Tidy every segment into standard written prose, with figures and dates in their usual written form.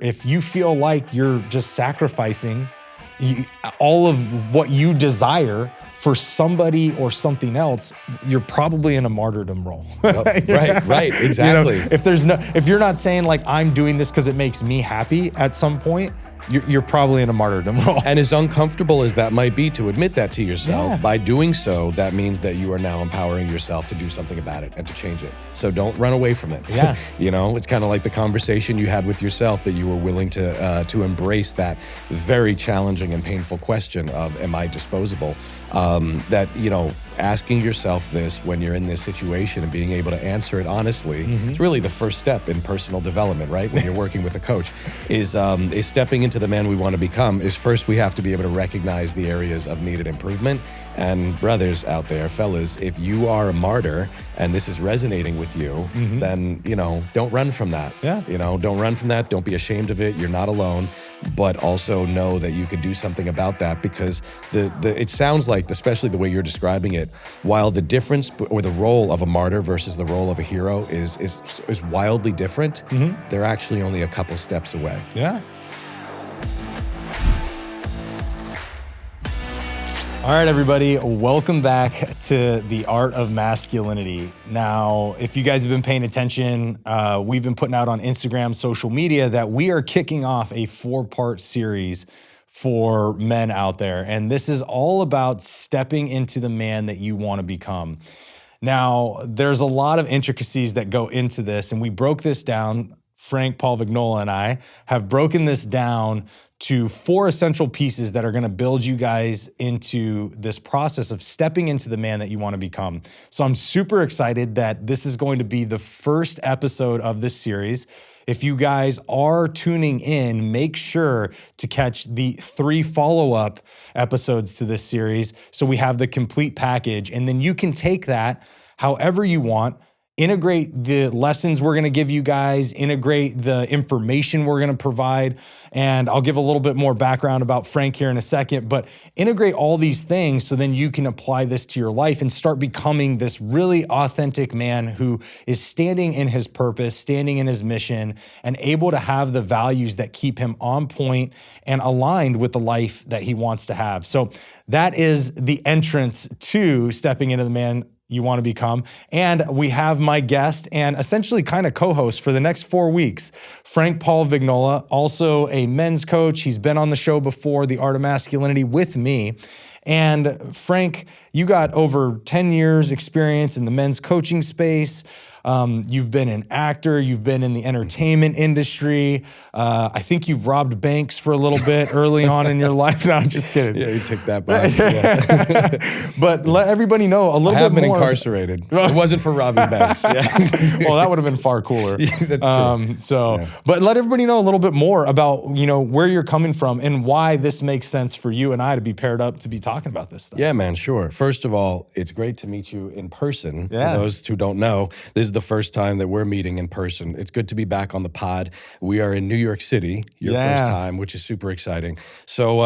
If you feel like you're just sacrificing all of what you desire for somebody or something else, you're probably in a martyrdom role. Right, exactly. If you're not saying like, I'm doing this because it makes me happy at some point, you're probably in a martyrdom role. And as uncomfortable as that might be to admit that to yourself, by doing so, that means that you are now empowering yourself to do something about it and to change it. So don't run away from it. Yeah. It's kind of like the conversation you had with yourself, that you were willing to embrace that very challenging and painful question of, am I disposable? Asking yourself this when you're in this situation and being able to answer it honestly, it's really the first step in personal development, right? When you're working with a coach, is stepping into the man we want to become. Is first we have to be able to recognize the areas of needed improvement. And brothers out there, fellas, if you are a martyr and this is resonating with you, then, don't run from that. Yeah. Don't run from that. Don't be ashamed of it. You're not alone. But also know that you could do something about that, because it sounds like, especially the way you're describing it, while the difference or the role of a martyr versus the role of a hero is wildly different, they're actually only a couple steps away. Yeah. All right, everybody, welcome back to The Art of Masculinity. Now, if you guys have been paying attention, we've been putting out on Instagram, social media, that we are kicking off a 4-part series for men out there. And this is all about stepping into the man that you want to become. Now, there's a lot of intricacies that go into this, and we broke this down. Frank, Paul Vignola, and I have broken this down to 4 essential pieces that are going to build you guys into this process of stepping into the man that you want to become. So I'm super excited that this is going to be the first episode of this series. If you guys are tuning in, make sure to catch the 3 follow-up episodes to this series, so we have the complete package. And then you can take that however you want, integrate the lessons we're gonna give you guys, integrate the information we're gonna provide, and I'll give a little bit more background about Frank here in a second, but integrate all these things so then you can apply this to your life and start becoming this really authentic man who is standing in his purpose, standing in his mission, and able to have the values that keep him on point and aligned with the life that he wants to have. So that is the entrance to stepping into the man you want to become. And we have my guest and essentially kind of co-host for the next 4 weeks, Frank Paul Vignola, also a men's coach. He's been on the show before, The Art of Masculinity, with me. And Frank, you got over 10 years experience in the men's coaching space. You've been an actor, you've been in the entertainment industry. I think you've robbed banks for a little bit early on in your life. No, I'm just kidding. Yeah, you took that back. Yeah. But let everybody know a little bit more. I have been incarcerated. It wasn't for robbing banks. Yeah. Well, that would have been far cooler. Yeah, that's true. But let everybody know a little bit more about, where you're coming from and why this makes sense for you and I to be paired up to be talking about this stuff. Yeah, man, sure. First of all, it's great to meet you in person. Yeah. For those who don't know, this is the first time that we're meeting in person. It's good to be back on the pod. We are in New York City, your first time, which is super exciting. So,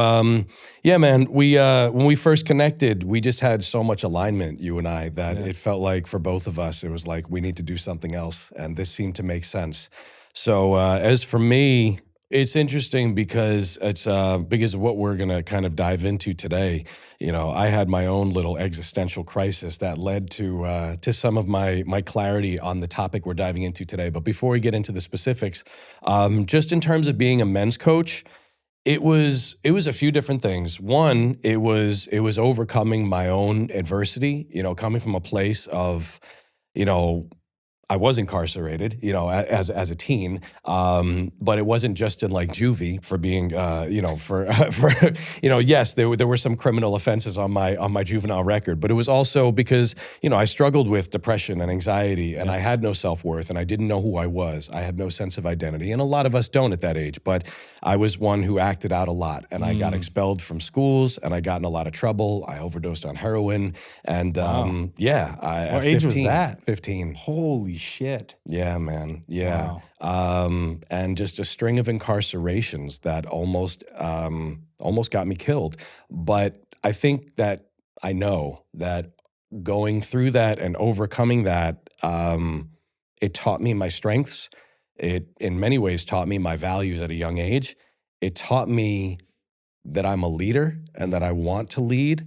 man, when we first connected, we just had so much alignment, you and I, that it felt like for both of us, it was like, we need to do something else. And this seemed to make sense. So as for me, it's interesting because because of what we're going to kind of dive into today. I had my own little existential crisis that led to some of my clarity on the topic we're diving into today. But before we get into the specifics, just in terms of being a men's coach, it was a few different things. One, it was overcoming my own adversity, coming from a place of, I was incarcerated, as a teen, but it wasn't just in like juvie for being, yes, there were some criminal offenses on my juvenile record, but it was also because, I struggled with depression and anxiety, and I had no self-worth, and I didn't know who I was. I had no sense of identity, and a lot of us don't at that age, but I was one who acted out a lot, and I got expelled from schools, and I got in a lot of trouble. I overdosed on heroin, and What age was that? 15. Holy shit. Yeah, man. Yeah. Wow. And just a string of incarcerations that almost got me killed. But I think that I know that going through that and overcoming that, it taught me my strengths. It, in many ways, taught me my values at a young age. It taught me that I'm a leader and that I want to lead.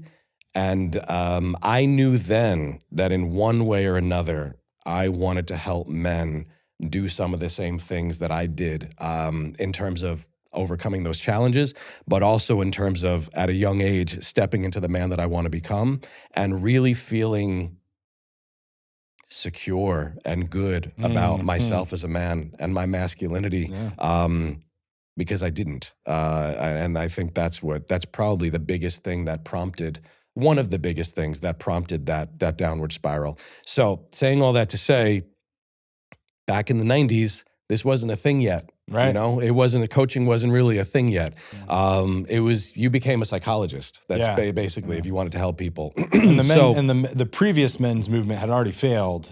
And I knew then that in one way or another, I wanted to help men do some of the same things that I did in terms of overcoming those challenges, but also in terms of, at a young age, stepping into the man that I want to become and really feeling secure and good about myself as a man and my masculinity. Because I didn't. And I think that's probably the biggest thing that prompted, one of the biggest things that prompted that downward spiral. So saying all that to say, back in the 90s, this wasn't a thing yet. Right. You know, coaching wasn't really a thing yet. It was, you became a psychologist. That's basically if you wanted to help people. And the previous men's movement had already failed,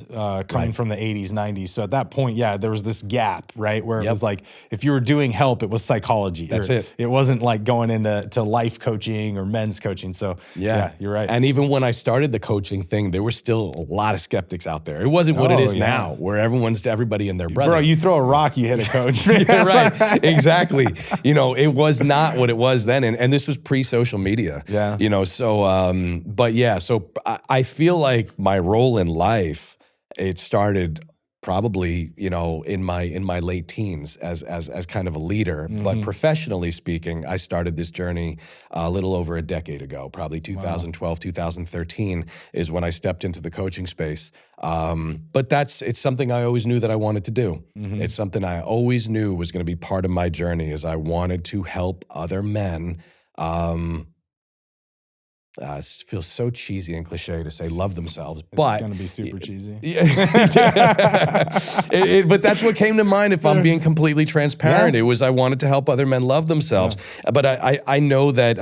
coming from the 80s, 90s. So at that point, there was this gap, right? Where it was like, if you were doing help, it was psychology. That's it. It wasn't like going into life coaching or men's coaching. So yeah, you're right. And even when I started the coaching thing, there were still a lot of skeptics out there. It wasn't what it is now, where everybody and their brother. Bro, you throw a rock, you hit a coach. Right, exactly. You know, it was not what it was then, and this was pre-social media. Yeah. You know, so but yeah, so I feel like my role in life, it started probably, you know, in my late teens as kind of a leader. But professionally speaking, I started this journey a little over a decade ago, probably 2012, 2013 is when I stepped into the coaching space. But it's something I always knew that I wanted to do. It's something I always knew was going to be part of my journey, is I wanted to help other men. It feels so cheesy and cliche to say love themselves, but it's going to be super cheesy. But that's what came to mind, if I'm being completely transparent. It was, I wanted to help other men love themselves. But I know that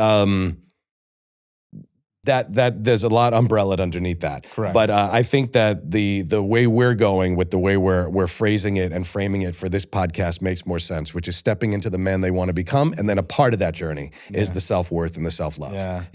that there's a lot umbrellaed underneath that. Correct. But I think that the way we're going with the way we're phrasing it and framing it for this podcast makes more sense, which is stepping into the man they want to become, and then a part of that journey is the self-worth and the self-love.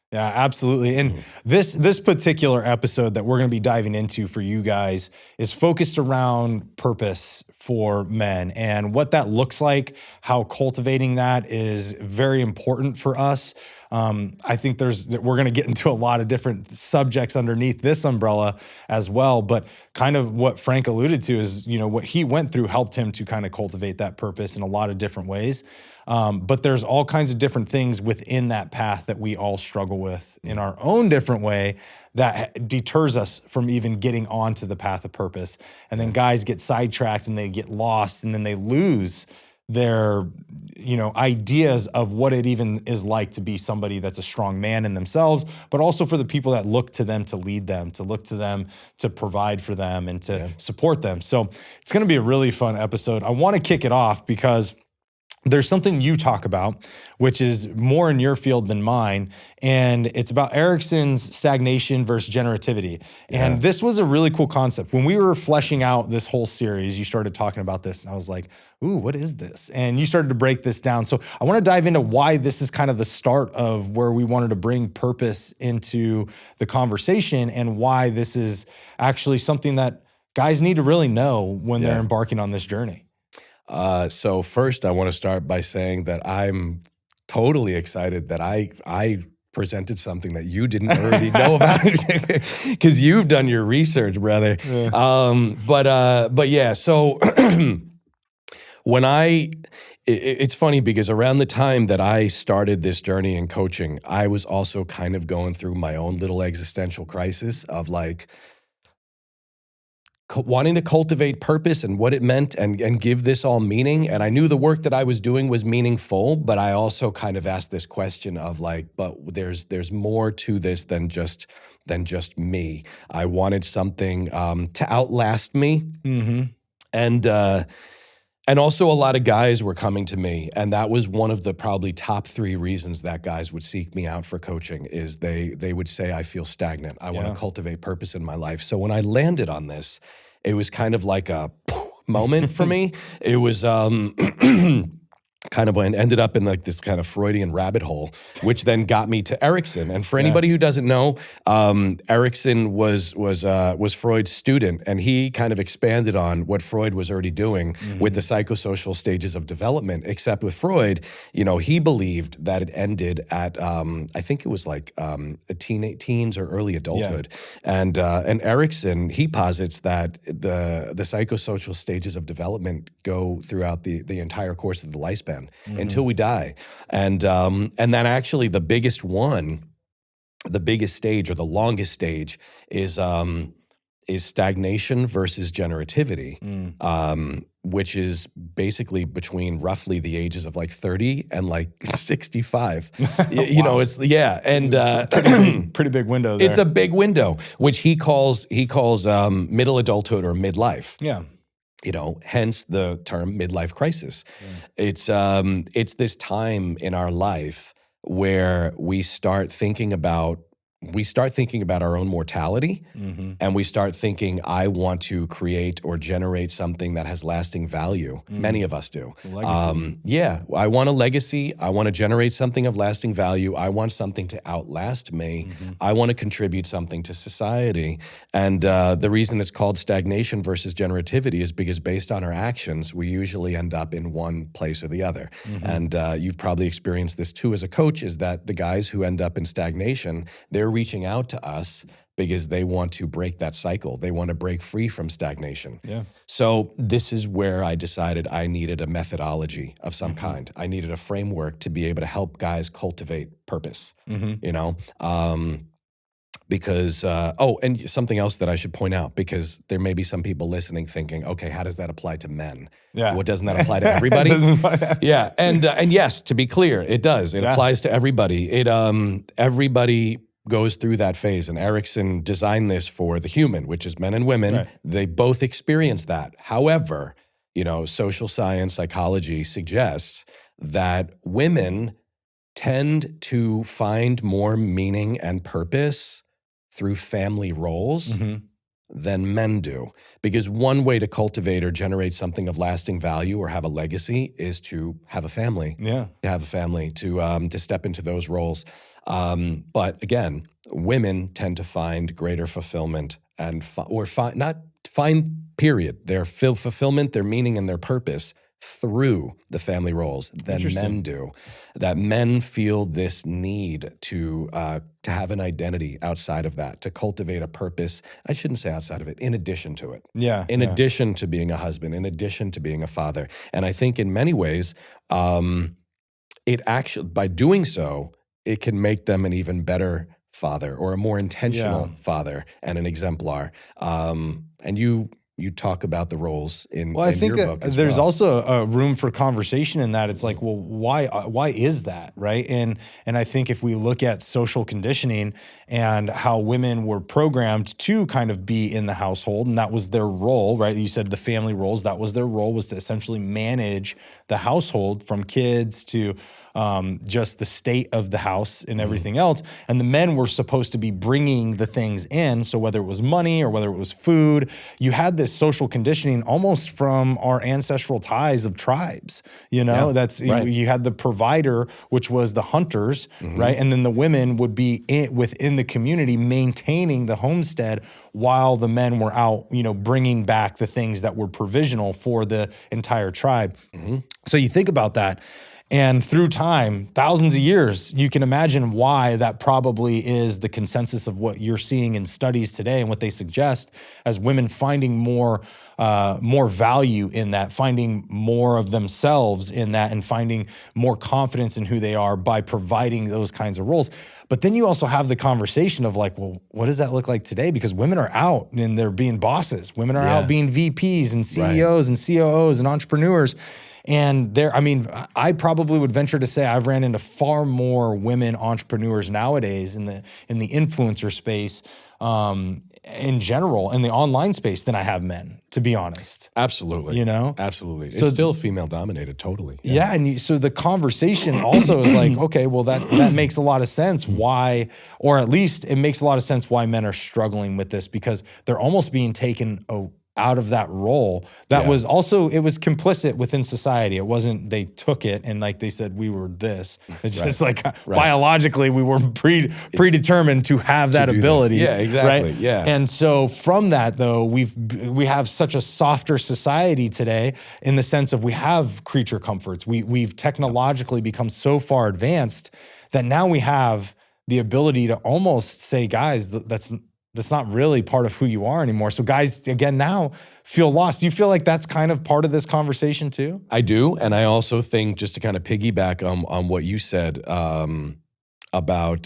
Yeah, absolutely. And this particular episode that we're going to be diving into for you guys is focused around purpose for men and what that looks like, how cultivating that is very important for us. I think we're going to get into a lot of different subjects underneath this umbrella as well, but kind of what Frank alluded to is, you know, what he went through helped him to kind of cultivate that purpose in a lot of different ways. But there's all kinds of different things within that path that we all struggle with in our own different way that deters us from even getting onto the path of purpose. And then guys get sidetracked and they get lost, and then they lose their, you know, ideas of what it even is like to be somebody that's a strong man in themselves, but also for the people that look to them to lead them, to look to them to provide for them and to support them. So it's going to be a really fun episode. I want to kick it off because there's something you talk about, which is more in your field than mine, and it's about Erickson's stagnation versus generativity. And this was a really cool concept. When we were fleshing out this whole series, you started talking about this, and I was like, ooh, what is this? And you started to break this down. So I want to dive into why this is kind of the start of where we wanted to bring purpose into the conversation, and why this is actually something that guys need to really know when they're embarking on this journey. So first, I want to start by saying that I'm totally excited that I presented something that you didn't already know about, because you've done your research, brother. But yeah, so it's funny because around the time that I started this journey in coaching, I was also kind of going through my own little existential crisis of like, wanting to cultivate purpose and what it meant and give this all meaning. And I knew the work that I was doing was meaningful, but I also kind of asked this question of like, but there's more to this than just me. I wanted something to outlast me. And also a lot of guys were coming to me, and that was one of the probably top 3 reasons that guys would seek me out for coaching, is they would say, I feel stagnant. I want to cultivate purpose in my life. So when I landed on this, it was kind of like a moment for me. It was kind kind of ended up in like this kind of Freudian rabbit hole, which then got me to Erikson. And for anybody who doesn't know, Erikson was Freud's student, and he kind of expanded on what Freud was already doing with the psychosocial stages of development. Except with Freud, you know, he believed that it ended at I think it was like teens or early adulthood, and Erikson, he posits that the psychosocial stages of development go throughout the entire course of the lifespan. Until we die. And then actually the biggest stage or the longest stage is stagnation versus generativity, which is basically between roughly the ages of like 30 and like 65. You know, it's, and pretty big window there. It's a big window, which he calls middle adulthood or midlife. Yeah. You know, hence the term midlife crisis. It's this time in our life where we start thinking about our own mortality, and we start thinking, I want to create or generate something that has lasting value. Many of us do. Legacy. I want a legacy. I want to generate something of lasting value. I want something to outlast me. I want to contribute something to society. And the reason it's called stagnation versus generativity is because based on our actions, we usually end up in one place or the other. And you've probably experienced this too as a coach, is that the guys who end up in stagnation, they're reaching out to us because they want to break that cycle. They want to break free from stagnation. Yeah. So this is where I decided I needed a methodology of some kind. I needed a framework to be able to help guys cultivate purpose, you know? Because, and something else that I should point out, because there may be some people listening thinking, okay, how does that apply to men? Yeah. Well, doesn't that apply to everybody? Yeah, and yes, to be clear, it does. It applies to everybody. Everybody goes through that phase, and Erikson designed this for the human, which is men and women. Right. They both experience that. However, you know, social science, psychology suggests that women tend to find more meaning and purpose through family roles than men do. Because one way to cultivate or generate something of lasting value or have a legacy is to have a family. Yeah. To have a family, to step into those roles. But again, women tend to find greater fulfillment and their fulfillment, their meaning, and their purpose through the family roles than men do. That men feel this need to have an identity outside of that, to cultivate a purpose. I shouldn't say outside of it, in addition to it. In addition to being a husband, in addition to being a father. And I think in many ways, it actually, by doing so, it can make them an even better father or a more intentional father and an exemplar. And you talk about the roles in I think your that book as there's well. also a room for conversation in that. It's like, well, why is that, right? And I think if we look at social conditioning and how women were programmed to kind of be in the household, and that was their role, right? You said the family roles, that was their role, was to essentially manage the household from kids to just the state of the house and everything else. And the men were supposed to be bringing the things in. So whether it was money or whether it was food, you had this social conditioning almost from our ancestral ties of tribes. You know, you had the provider, which was the hunters, right? And then the women would be within the community maintaining the homestead while the men were out, you know, bringing back the things that were provisional for the entire tribe. So you think about that. And through time, thousands of years, you can imagine why that probably is the consensus of what you're seeing in studies today and what they suggest as women finding more value in that, finding more of themselves in that, and finding more confidence in who they are by providing those kinds of roles. But then you also have the conversation of like, well, what does that look like today? Because women are out and they're being bosses. Women are out being VPs and CEOs and COOs and entrepreneurs. And I probably would venture to say I've ran into far more women entrepreneurs nowadays in the influencer space, in general, in the online space, than I have men, to be honest. Absolutely. You know? Absolutely. So it's still female dominated, totally. Yeah. And so the conversation also is like, okay, well, that makes a lot of sense why, or at least it makes a lot of sense why men are struggling with this, because they're almost being taken out of that role that was also, it was complicit within society. It wasn't, they took it and like they said, we were this. It's just like biologically we were predetermined to have that ability. Yeah, exactly. Right? Yeah. And so from that though, we have such a softer society today in the sense of we have creature comforts. We've technologically become so far advanced that now we have the ability to almost say, guys, that's not really part of who you are anymore. So guys, again, now feel lost. Do you feel like that's kind of part of this conversation too? I do. And I also think, just to kind of piggyback on what you said about,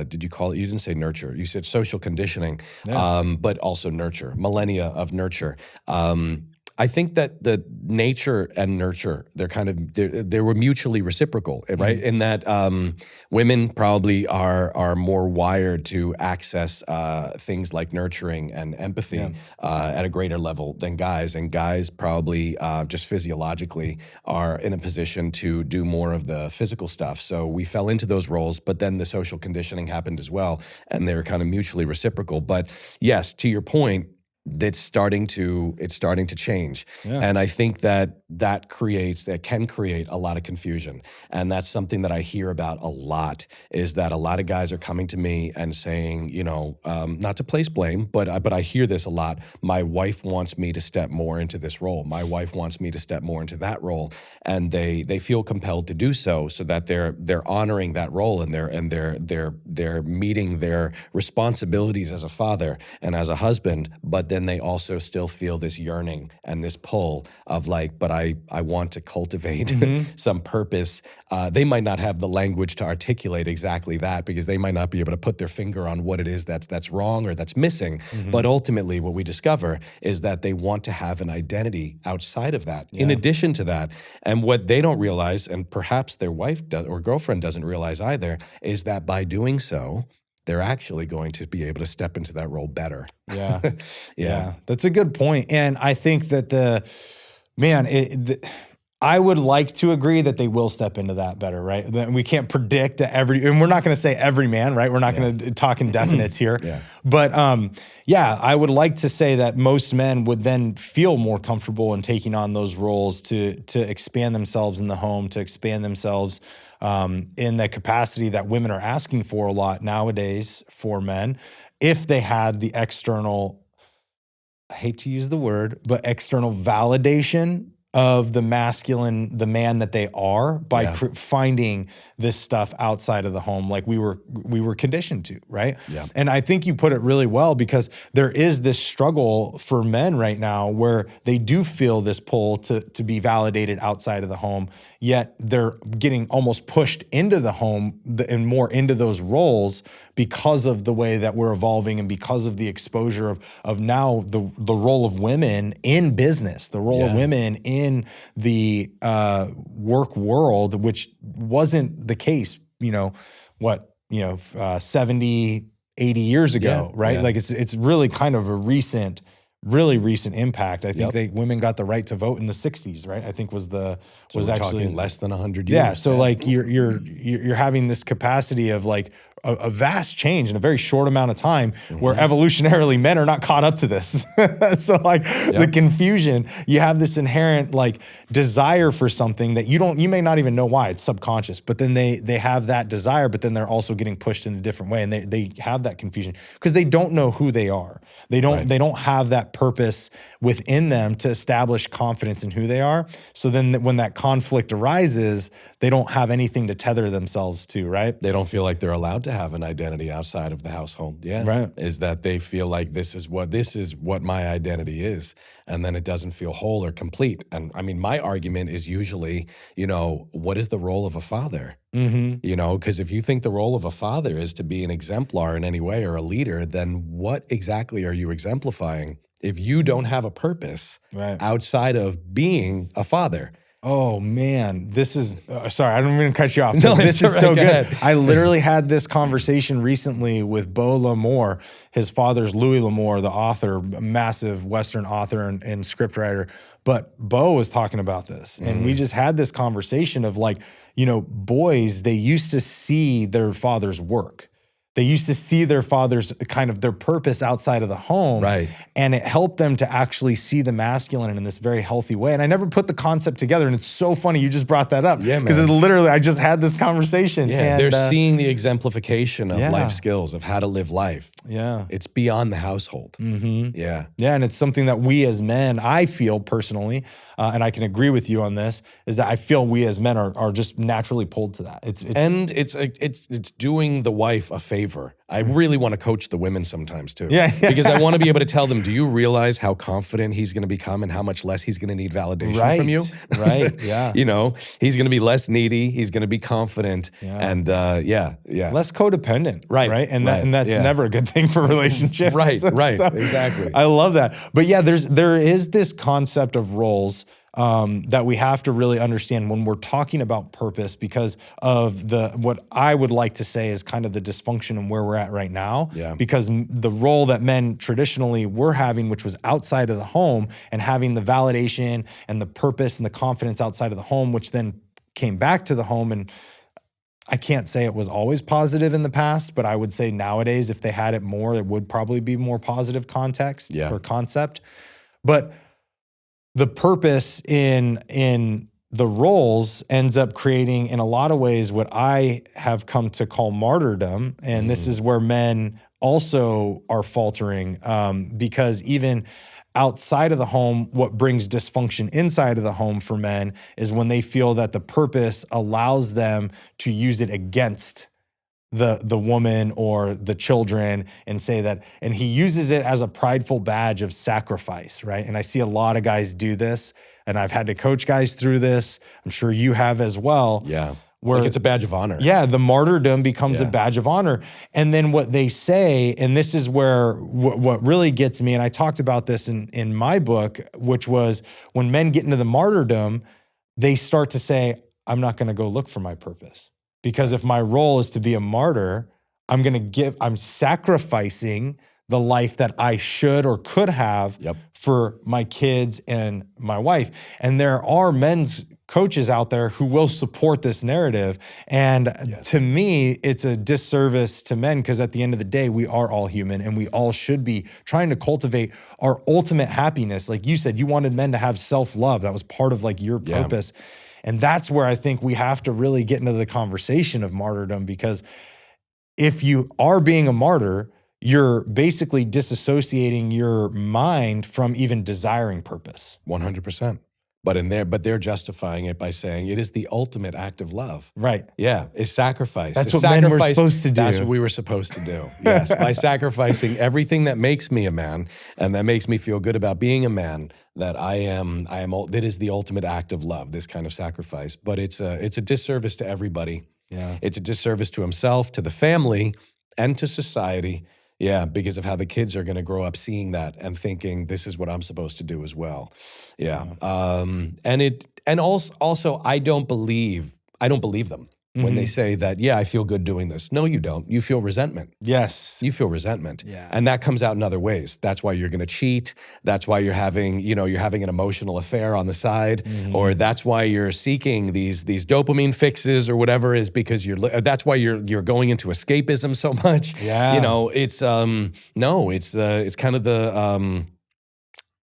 did you call it, you didn't say nurture. You said social conditioning, but also nurture, millennia of nurture. I think that the nature and nurture, they were mutually reciprocal, right? In that women probably are more wired to access things like nurturing and empathy at a greater level than guys. And guys probably just physiologically are in a position to do more of the physical stuff. So we fell into those roles, but then the social conditioning happened as well. And they were kind of mutually reciprocal. But yes, to your point, it's starting to change. And I think that can create a lot of confusion. And that's something that I hear about a lot, is that a lot of guys are coming to me and saying, not to place blame, but I hear this a lot. My wife wants me to step more into this role. My wife wants me to step more into that role. And they feel compelled to do so that they're honoring that role and they're meeting their responsibilities as a father and as a husband, but then they also still feel this yearning and this pull of like, but I want to cultivate some purpose. They might not have the language to articulate exactly that, because they might not be able to put their finger on what it is that's wrong or that's missing. But ultimately what we discover is that they want to have an identity outside of that, in addition to that. And what they don't realize, and perhaps their wife or girlfriend doesn't realize either, is that by doing so, they're actually going to be able to step into that role better. Yeah, that's a good point. And I think that I would like to agree that they will step into that better, right? We can't predict and we're not going to say every man, right? We're not going to talk indefinites here. But I would like to say that most men would then feel more comfortable in taking on those roles to expand themselves in the home, to expand themselves in the capacity that women are asking for a lot nowadays for men, if they had the external, I hate to use the word, but external validation of the man that they are by finding this stuff outside of the home, like we were conditioned to, right? And I think you put it really well, because there is this struggle for men right now where they do feel this pull to be validated outside of the home, yet they're getting almost pushed into the home and more into those roles because of the way that we're evolving and because of the exposure of now the role of women in business, the role of women in the work world, which wasn't the case, 70, 80 years ago, right? Like it's really kind of a really recent impact. I think women got the right to vote in the 60s, right? I think was actually talking less than 100 years. Yeah, so like you're having this capacity of like a vast change in a very short amount of time, where evolutionarily men are not caught up to this. So like the confusion, you have this inherent like desire for something that you may not even know why, it's subconscious, but then they have that desire, but then they're also getting pushed in a different way, and they have that confusion because they don't know who they are. They don't have that purpose within them to establish confidence in who they are. So then when that conflict arises, they don't have anything to tether themselves to, right? They don't feel like they're allowed to have an identity outside of the household. Is that they feel like this is what my identity is, and then it doesn't feel whole or complete. And I mean, my argument is usually, what is the role of a father? Because if you think the role of a father is to be an exemplar in any way or a leader, then what exactly are you exemplifying if you don't have a purpose outside of being a father? Oh man, this is, sorry, I don't mean to cut you off. No, this is so good. I literally had this conversation recently with Beau L'Amour. His father's Louis L'Amour, the author, massive Western author and scriptwriter. But Beau was talking about this. And we just had this conversation of like, boys, they used to see their father's work. they used to see their father's kind of their purpose outside of the home. Right. And it helped them to actually see the masculine in this very healthy way. And I never put the concept together. And it's so funny you just brought that up. Yeah, man. Because it's literally, I just had this conversation. Yeah, and, they're seeing the exemplification of yeah. life skills, of how to live life. Yeah. It's beyond the household. Mm-hmm. Yeah. Yeah, and it's something that we as men, I feel personally, and I can agree with you on this, is that I feel we as men are just naturally pulled to that. It's doing the wife a favor. I really want to coach the women sometimes too. Yeah. Because I want to be able to tell them, do you realize how confident he's going to become and how much less he's going to need validation from you? Right, yeah. You know, he's going to be less needy. He's going to be confident. Yeah. And less codependent. Right. And that's never a good thing for relationships. Right, exactly. I love that. But yeah, there is this concept of roles that we have to really understand when we're talking about purpose, because of what I would like to say is kind of the dysfunction and where we're at right now. Yeah. Because the role that men traditionally were having, which was outside of the home, and having the validation and the purpose and the confidence outside of the home, which then came back to the home. And I can't say it was always positive in the past, but I would say nowadays, if they had it more, it would probably be more positive context or concept. But the purpose in the roles ends up creating, in a lot of ways, what I have come to call martyrdom. And this is where men also are faltering, because even outside of the home, what brings dysfunction inside of the home for men is when they feel that the purpose allows them to use it against the woman or the children, and say that, and he uses it as a prideful badge of sacrifice, right? And I see a lot of guys do this, and I've had to coach guys through this. I'm sure you have as well. Yeah. Where like it's a badge of honor. Yeah, the martyrdom becomes a badge of honor. And then what they say, and this is where what really gets me, and I talked about this in my book, which was when men get into the martyrdom, they start to say, I'm not going to go look for my purpose. Because if my role is to be a martyr, I'm sacrificing the life that I should or could have for my kids and my wife. And there are men's coaches out there who will support this narrative. And to me, it's a disservice to men, because at the end of the day, we are all human, and we all should be trying to cultivate our ultimate happiness. Like you said, you wanted men to have self-love. That was part of like your purpose. And that's where I think we have to really get into the conversation of martyrdom, because if you are being a martyr, you're basically disassociating your mind from even desiring purpose. 100%. But they're justifying it by saying it is the ultimate act of love. Right. Yeah, it's sacrifice. That's what men were supposed to do. That's what we were supposed to do. Yes, by sacrificing everything that makes me a man and that makes me feel good about being a man. That that is the ultimate act of love. This kind of sacrifice, but it's a disservice to everybody. Yeah, it's a disservice to himself, to the family, and to society. Yeah, because of how the kids are going to grow up seeing that and thinking this is what I'm supposed to do as well. Yeah. And also I don't believe them when they say that, I feel good doing this. No, you don't. You feel resentment. Yes. You feel resentment. Yeah. And that comes out in other ways. That's why you're going to cheat. That's why you're having an emotional affair on the side, or that's why you're seeking these dopamine fixes or whatever, is because that's why you're going into escapism so much. Yeah. It's it's kind of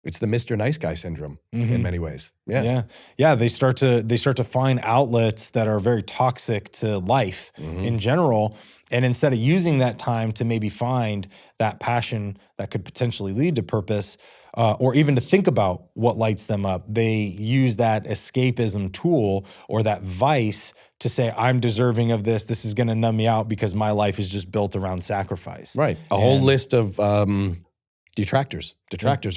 it's the Mr. Nice Guy syndrome in many ways. Yeah. They start to find outlets that are very toxic to life in general. And instead of using that time to maybe find that passion that could potentially lead to purpose, or even to think about what lights them up, they use that escapism tool or that vice to say, I'm deserving of this. This is going to numb me out because my life is just built around sacrifice. Right. A whole list of detractors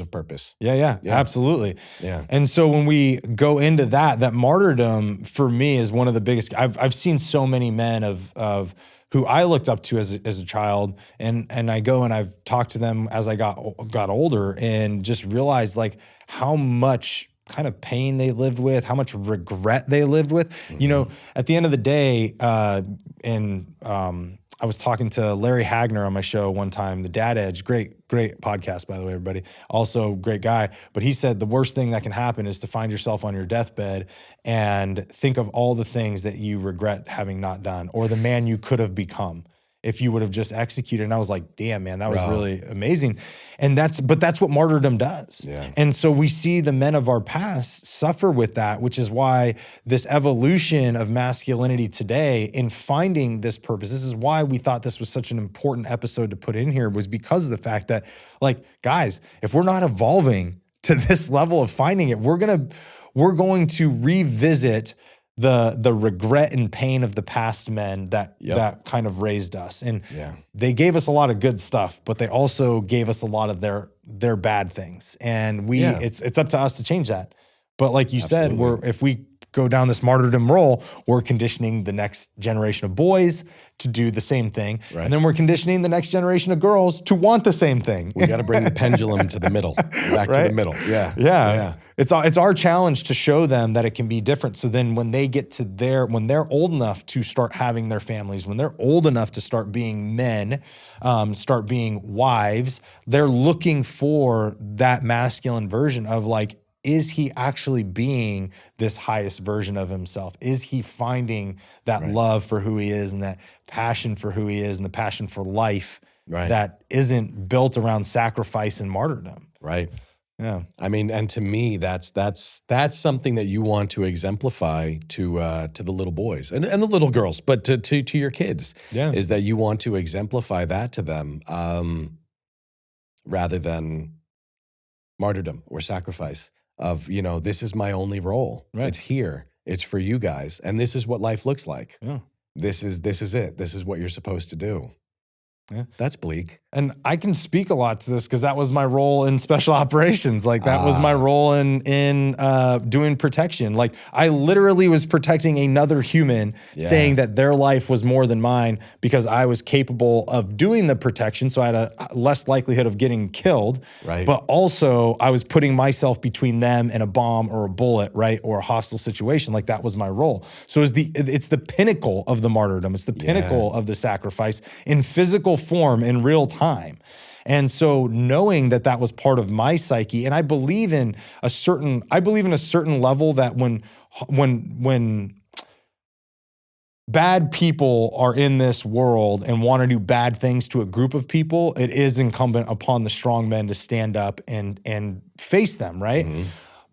of purpose. Yeah, absolutely. Yeah. And so when we go into that martyrdom for me is one of the biggest. I've seen so many men of who I looked up to as a child, and I go and I've talked to them as I got older, and just realized like how much kind of pain they lived with, how much regret they lived with. At the end of the day, I was talking to Larry Hagner on my show one time, The Dad Edge, great podcast, by the way, everybody. Also great guy. But he said the worst thing that can happen is to find yourself on your deathbed and think of all the things that you regret having not done, or the man you could have become if you would have just executed. And I was like, damn, man, that was really amazing. And that's what martyrdom does. Yeah. And so we see the men of our past suffer with that, which is why this evolution of masculinity today in finding this purpose, this is why we thought this was such an important episode to put in here, was because of the fact that, like, guys, if we're not evolving to this level of finding it, we're going to revisit the regret and pain of the past men that kind of raised us. And they gave us a lot of good stuff, but they also gave us a lot of their bad things. And it's up to us to change that. But like you said, if we go down this martyrdom role, we're conditioning the next generation of boys to do the same thing. Right. And then we're conditioning the next generation of girls to want the same thing. We got to bring the pendulum to the middle, back to the middle. Yeah. It's our challenge to show them that it can be different. So then when they get to when they're old enough to start having their families, when they're old enough to start being men, start being wives, they're looking for that masculine version of, like, is he actually being this highest version of himself? Is he finding that love for who he is and that passion for who he is and the passion for life that isn't built around sacrifice and martyrdom? Right. Yeah. I mean, and to me, that's something that you want to exemplify to the little boys and the little girls, but to your kids, is that you want to exemplify that to them, rather than martyrdom or sacrifice of, this is my only role. Right. It's here. It's for you guys. And this is what life looks like. Yeah. This is it. This is what you're supposed to do. Yeah. That's bleak. And I can speak a lot to this because that was my role in special operations. Like, that was my role in doing protection. Like, I literally was protecting another human, saying that their life was more than mine because I was capable of doing the protection. So I had a less likelihood of getting killed. Right. But also I was putting myself between them and a bomb or a bullet, right? Or a hostile situation. Like, that was my role. So it's the pinnacle of the martyrdom. It's the pinnacle of the sacrifice in physical form, in real time. And so knowing that that was part of my psyche, and I believe in a certain level that when bad people are in this world and want to do bad things to a group of people, it is incumbent upon the strong men to stand up and face them, right? Mm-hmm.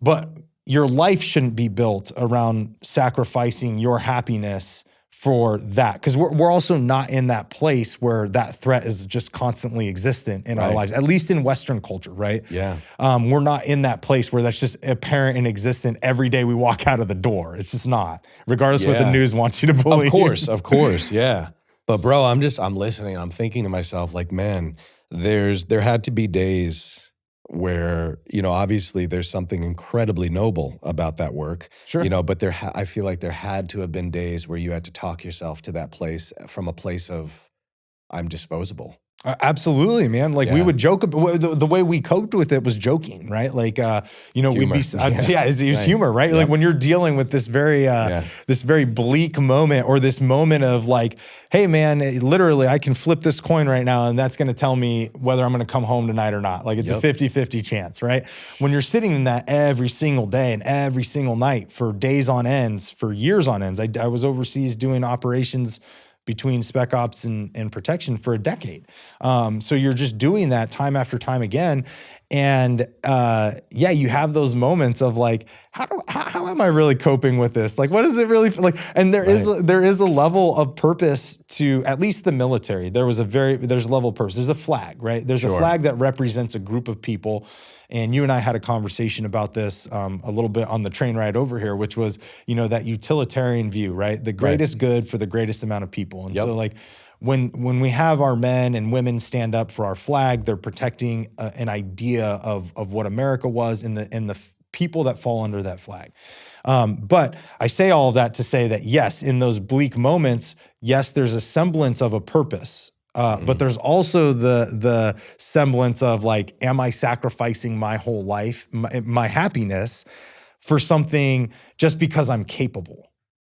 But your life shouldn't be built around sacrificing your happiness for that, because we're also not in that place where that threat is just constantly existent in our lives, at least in Western culture, right? Yeah. We're not in that place where that's just apparent and existent every day we walk out of the door. It's just not, regardless what the news wants you to believe. Of course, yeah. But bro, I'm listening, I'm thinking to myself, like, man, there had to be days where, obviously there's something incredibly noble about that work, but I feel like there had to have been days where you had to talk yourself to that place from a place of, I'm disposable. Absolutely, man. Like, we would joke. The way we coped with it was joking, right? Like, humor. We'd be, it was humor, right? Yep. Like, when you're dealing with this very bleak moment, or this moment of like, hey, man, literally, I can flip this coin right now, and that's going to tell me whether I'm going to come home tonight or not. Like, it's a 50-50 chance, right? When you're sitting in that every single day and every single night for days on ends, for years on ends. I was overseas doing operations between spec ops and protection for a decade. So you're just doing that time after time again. And you have those moments of like, how am I really coping with this? Like, what is it really like? And there is a level of purpose to at least the military. There's a level of purpose. There's a flag, right? There's a flag that represents a group of people. And you and I had a conversation about this a little bit on the train ride over here, which was, that utilitarian view, right? The greatest good for the greatest amount of people. And so like, when we have our men and women stand up for our flag, they're protecting an idea of what America was and the people that fall under that flag. But I say all of that to say that, yes, in those bleak moments, yes, there's a semblance of a purpose. But there's also the semblance of like, am I sacrificing my whole life, my happiness, for something just because I'm capable?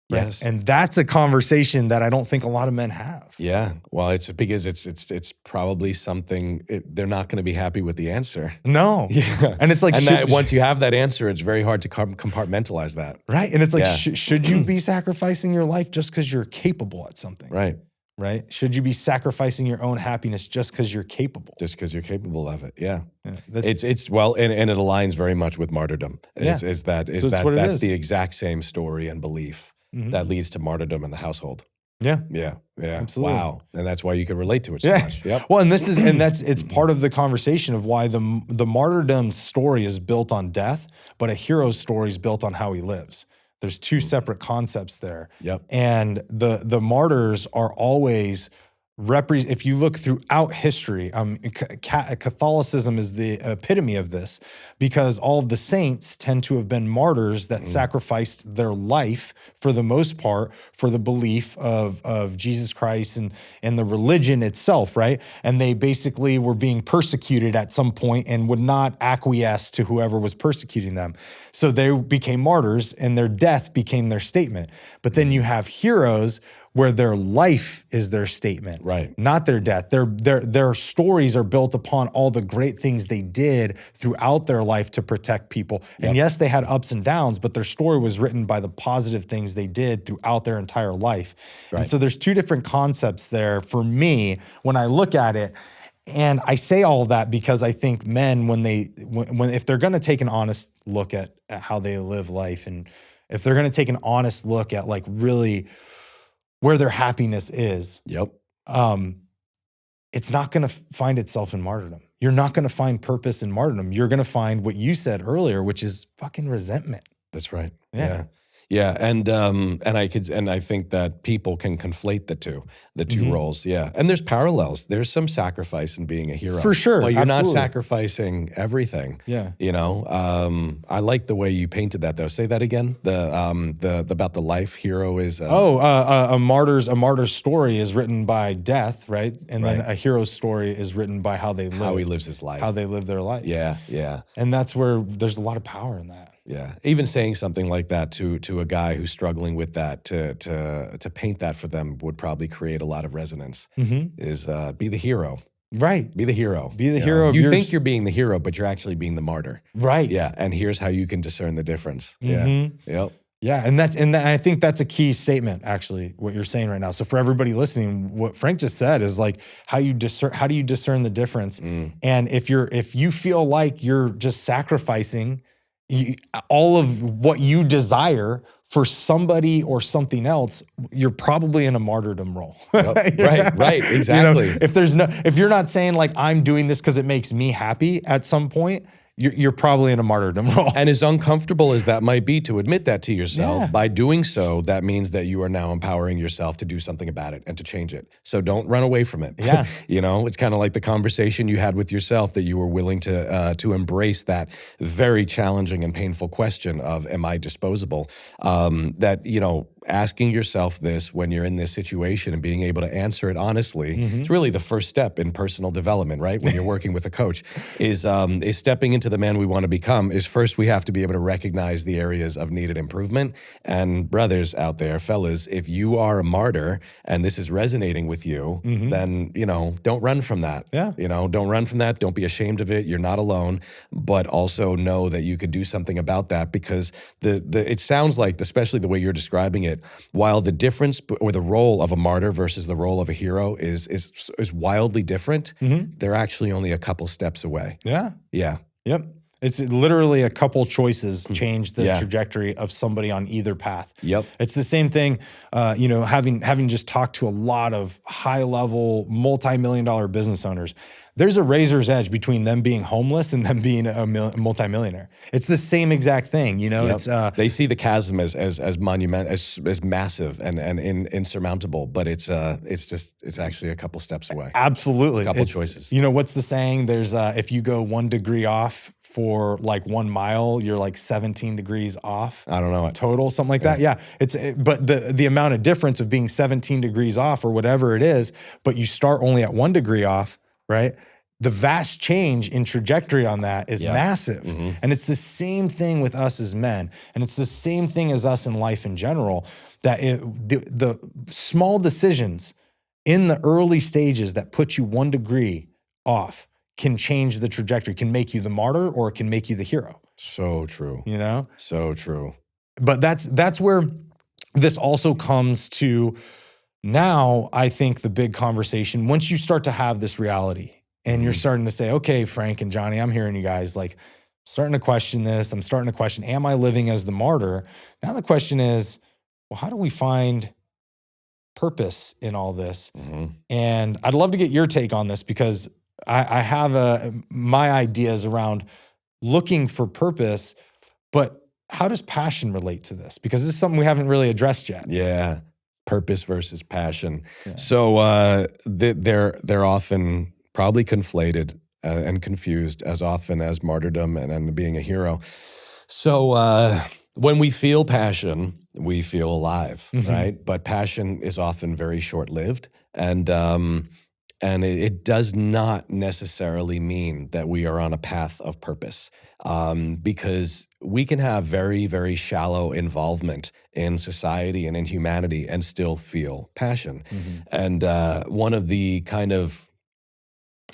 Yes. And that's a conversation that I don't think a lot of men have. Yeah. Well, it's because it's probably something they're not going to be happy with the answer. No. Yeah. And it's like, once you have that answer, it's very hard to compartmentalize that. Right. And it's like, should you be sacrificing your life just because you're capable at something? Right. right? Should you be sacrificing your own happiness just because you're capable? Just because you're capable of it, yeah. That's, It's well, and it aligns very much with martyrdom. Yeah. Is that So it's what it that's is. the exact same story and belief Mhm. that leads to martyrdom in the household. Yeah. Yeah, yeah. Absolutely. Wow, and that's why you can relate to it so Yeah. much. Yep. Well, and it's part of the conversation of why the martyrdom story is built on death, but a hero's story is built on how he lives. There's two separate concepts there. Yep. And the martyrs are always if you look throughout history, Catholicism is the epitome of this, because all of the saints tend to have been martyrs that sacrificed their life for the most part for the belief of Jesus Christ and the religion itself, right? And they basically were being persecuted at some point and would not acquiesce to whoever was persecuting them. So they became martyrs, and their death became their statement. But then you have heroes where their life is their statement, Right? Not their death. Their stories are built upon all the great things they did throughout their life to protect people. And yes, they had ups and downs, but their story was written by the positive things they did throughout their entire life. Right. And so there's two different concepts there for me when I look at it. And I say all of that because I think men, if they're going to take an honest look at how they live life, and if they're going to take an honest look at like really where their happiness is, Yep. It's not going to find itself in martyrdom. You're not going to find purpose in martyrdom. You're going to find what you said earlier, which is fucking resentment. That's right. Yeah. Yeah, and I think that people can conflate the two roles. Yeah, and there's parallels. There's some sacrifice in being a hero, for sure. but you're Absolutely. not sacrificing everything. Yeah, you know. I like the way you painted that, though. Say that again. The about the life hero is. A martyr's story is written by death, right? And then a hero's story is written by how they live. How he lives his life. How they live their life. Yeah, yeah. And that's where there's a lot of power in that. Yeah, even saying something like that to a guy who's struggling with that, to paint that for them would probably create a lot of resonance. Is be the hero, right? Be the hero. Be the hero. You think you're being the hero, but you're actually being the martyr, right? Yeah, and here's how you can discern the difference. Yeah, yep. Yeah, and I think that's a key statement, actually, what you're saying right now. So for everybody listening, what Frank just said is like how do you discern the difference? And if you feel like you're just sacrificing all of what you desire for somebody or something else, you're probably in a martyrdom role. Yep. Right, exactly. You know, if you're not saying like I'm doing this because it makes me happy at some point, you're probably in a martyrdom role. And as uncomfortable as that might be to admit that to yourself, by doing so, that means that you are now empowering yourself to do something about it and to change it. So don't run away from it. Yeah. You know, it's kind of like the conversation you had with yourself, that you were willing to embrace that very challenging and painful question of, am I disposable? That, you know, asking yourself this when you're in this situation and being able to answer it honestly is really the first step in personal development, right? When you're working with a coach, is stepping into the man we want to become. Is first we have to be able to recognize the areas of needed improvement. And brothers out there, fellas, if you are a martyr and this is resonating with you, then, you know, don't run from that. Yeah. You know, don't run from that. Don't be ashamed of it. You're not alone, but also know that you could do something about that, because it sounds like, especially the way you're describing it, while the difference or the role of a martyr versus the role of a hero is wildly different, they're actually only a couple steps away. Yeah. Yeah. Yep. It's literally a couple choices change the trajectory of somebody on either path. Yep. It's the same thing, you know, having just talked to a lot of high-level, multi-million-dollar business owners, there's a razor's edge between them being homeless and them being a multimillionaire. It's the same exact thing, you know. It's they see the chasm as monument, as massive and insurmountable, but it's actually a couple steps away. Absolutely, a couple choices. You know, what's the saying? There's if you go 1 degree off for like 1 mile, you're like 17 degrees off. I don't know. Total, something like that. Yeah. But the amount of difference of being 17 degrees off or whatever it is, but you start only at 1 degree off, right? The vast change in trajectory on that is massive. And it's the same thing with us as men. And it's the same thing as us in life in general, that the small decisions in the early stages that put you 1 degree off can change the trajectory, can make you the martyr or it can make you the hero. So true. You know? So true. But that's where this also comes to Now, I think the big conversation, once you start to have this reality and you're starting to say, okay, Frank and Johnny, I'm hearing you guys, like, starting to question this. I'm starting to question, am I living as the martyr? Now the question is, well, how do we find purpose in all this? And I'd love to get your take on this, because I have my ideas around looking for purpose, but how does passion relate to this? Because this is something we haven't really addressed yet. Yeah. Purpose versus passion. Yeah. So they're often probably conflated and confused as often as martyrdom and being a hero. So when we feel passion, we feel alive, right? But passion is often very short-lived, and it does not necessarily mean that we are on a path of purpose, because we can have very, very shallow involvement in society and in humanity and still feel passion. And one of the kind of,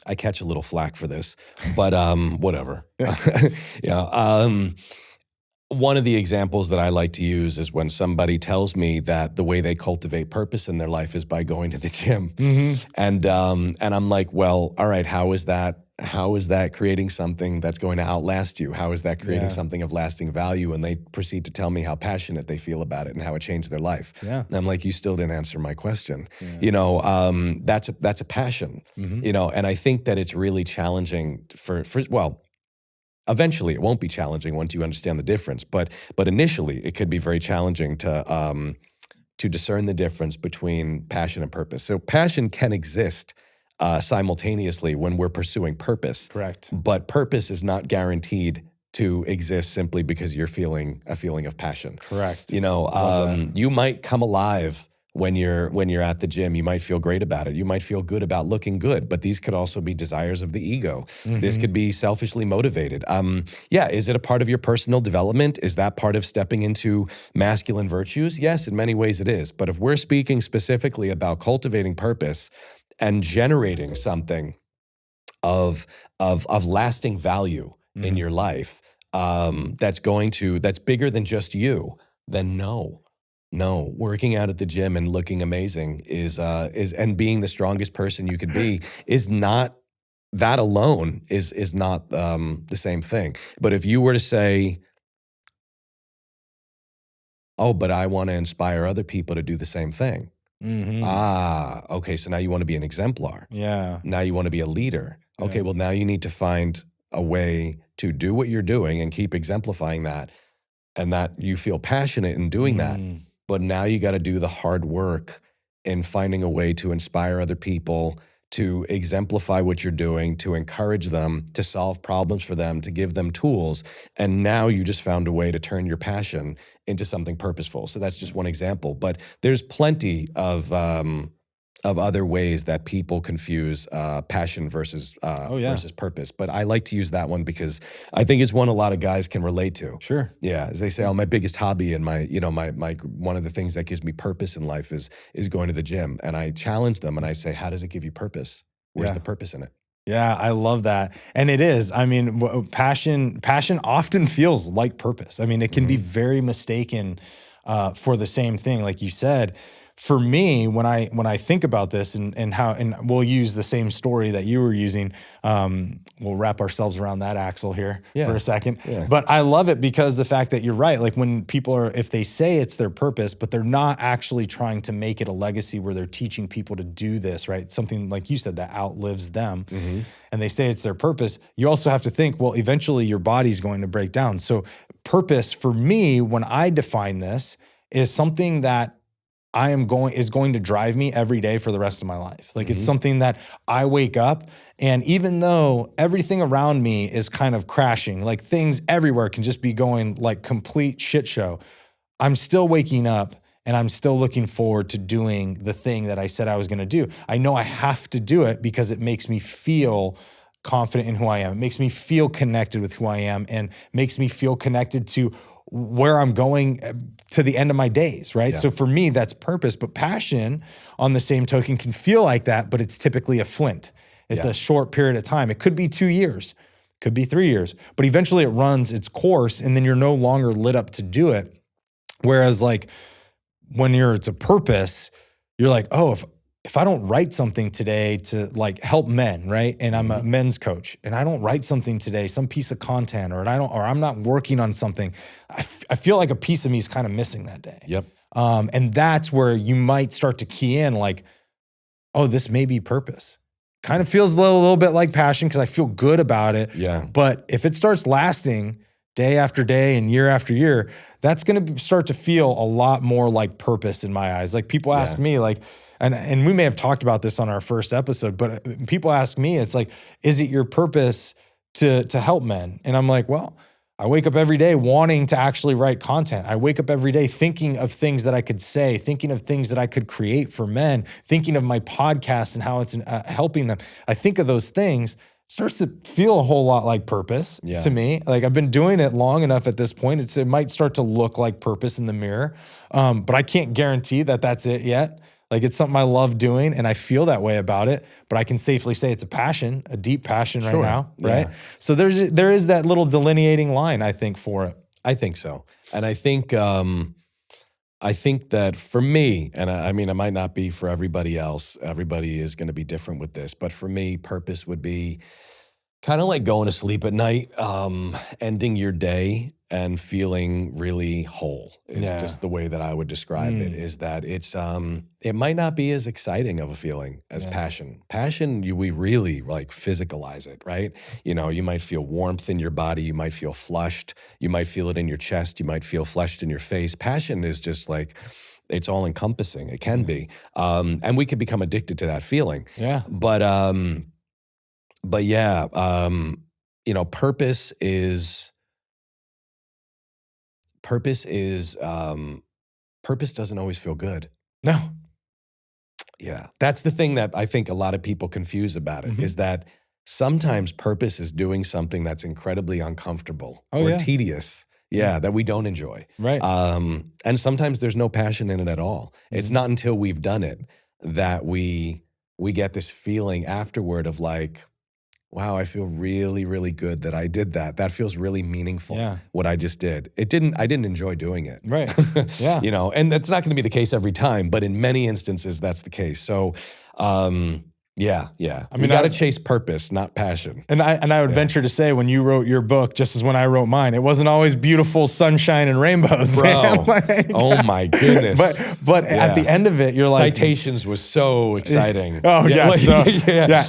I catch a little flack for this, but whatever. One of the examples that I like to use is when somebody tells me that the way they cultivate purpose in their life is by going to the gym. And I'm like, well, all right, how is that creating something that's going to outlast you? How is that creating something of lasting value? And they proceed to tell me how passionate they feel about it and how it changed their life. And I'm like, you still didn't answer my question. That's a passion, and I think that it's really challenging well, eventually, it won't be challenging once you understand the difference, but initially, it could be very challenging to discern the difference between passion and purpose. So passion can exist simultaneously when we're pursuing purpose. Correct. But purpose is not guaranteed to exist simply because you're feeling a feeling of passion. Correct. You might come alive when you're at the gym. You might feel great about it. You might feel good about looking good, but these could also be desires of the ego. This could be selfishly motivated. Is it a part of your personal development? Is that part of stepping into masculine virtues? Yes, in many ways it is. But if we're speaking specifically about cultivating purpose and generating something of lasting value in your life, that's bigger than just you, then no, working out at the gym and looking amazing is and being the strongest person you could be is not, that alone is not the same thing. But if you were to say, oh, but I want to inspire other people to do the same thing. Okay, so now you want to be an exemplar. Now you want to be a leader. Okay, well, now you need to find a way to do what you're doing and keep exemplifying that, and that you feel passionate in doing that. But now you got to do the hard work in finding a way to inspire other people, to exemplify what you're doing, to encourage them, to solve problems for them, to give them tools. And now you just found a way to turn your passion into something purposeful. So that's just one example. But there's plenty of other ways that people confuse passion versus purpose. But I like to use that one because I think it's one a lot of guys can relate to. Sure. Yeah, as they say, oh, my biggest hobby and my one of the things that gives me purpose in life is going to the gym. And I challenge them and I say, how does it give you purpose? Where's the purpose in it? Yeah, I love that. And it is. I mean, passion often feels like purpose. I mean, it can be very mistaken for the same thing, like you said. For me, when I think about this and we'll use the same story that you were using, we'll wrap ourselves around that axle here for a second. But I love it because the fact that you're right, like when people if they say it's their purpose, but they're not actually trying to make it a legacy where they're teaching people to do this, right? Something like you said that outlives them. And they say it's their purpose. You also have to think, well, eventually your body's going to break down. So purpose for me, when I define this, is something that is going to drive me every day for the rest of my life. Like it's something that I wake up, and even though everything around me is kind of crashing, like things everywhere can just be going like complete shit show, I'm still waking up and I'm still looking forward to doing the thing that I said I was going to do. I know I have to do it because it makes me feel confident in who I am. It makes me feel connected with who I am and makes me feel connected to where I'm going to the end of my days, right? So for me, that's purpose. But passion, on the same token, can feel like that, but it's typically a flint. It's a short period of time. It could be 2 years, could be 3 years, but eventually it runs its course and then you're no longer lit up to do it. Whereas like when it's a purpose, you're like, oh, if I don't write something today to like help men, right? And I'm a men's coach and I don't write something today, some piece of content, or I'm not working on something, I feel like a piece of me is kind of missing that day. Yep. And that's where you might start to key in like, oh, this may be purpose. Kind of feels a little bit like passion because I feel good about it. Yeah. But if it starts lasting day after day and year after year, that's going to start to feel a lot more like purpose in my eyes. Like people ask me like, and we may have talked about this on our first episode, but people ask me, it's like, is it your purpose to help men? And I'm like, well, I wake up every day wanting to actually write content. I wake up every day thinking of things that I could say, thinking of things that I could create for men, thinking of my podcast and how it's helping them. I think of those things. Starts to feel a whole lot like purpose to me. Like I've been doing it long enough at this point. It might start to look like purpose in the mirror, but I can't guarantee that that's it yet. Like it's something I love doing and I feel that way about it, but I can safely say it's a passion, a deep passion right now, right? Yeah. So there is that little delineating line, I think, for it. I think so. And I think that for me, and I mean, it might not be for everybody else. Everybody is going to be different with this. But for me, purpose would be kind of like going to sleep at night, ending your day and feeling really whole is just the way that I would describe it, is that it might not be as exciting of a feeling as passion. Passion, we really like physicalize it, right? You know, you might feel warmth in your body. You might feel flushed. You might feel it in your chest. You might feel flushed in your face. Passion is just like, it's all encompassing. It can be. And we can become addicted to that feeling. Yeah. But yeah, you know, purpose doesn't always feel good. No. Yeah. That's the thing that I think a lot of people confuse about it, is that sometimes purpose is doing something that's incredibly uncomfortable or tedious. Yeah, that we don't enjoy. Right. And sometimes there's no passion in it at all. It's not until we've done it that we get this feeling afterward of like, wow, I feel really, really good that I did that. That feels really meaningful, what I just did. I didn't enjoy doing it. Right, yeah. You know, and that's not gonna be the case every time, but in many instances, that's the case. So, yeah. I mean, you gotta chase purpose, not passion. And I would venture to say, when you wrote your book, just as when I wrote mine, it wasn't always beautiful sunshine and rainbows, bro. Like, oh my goodness! But at the end of it, you're like, Citations was so exciting. Oh yeah,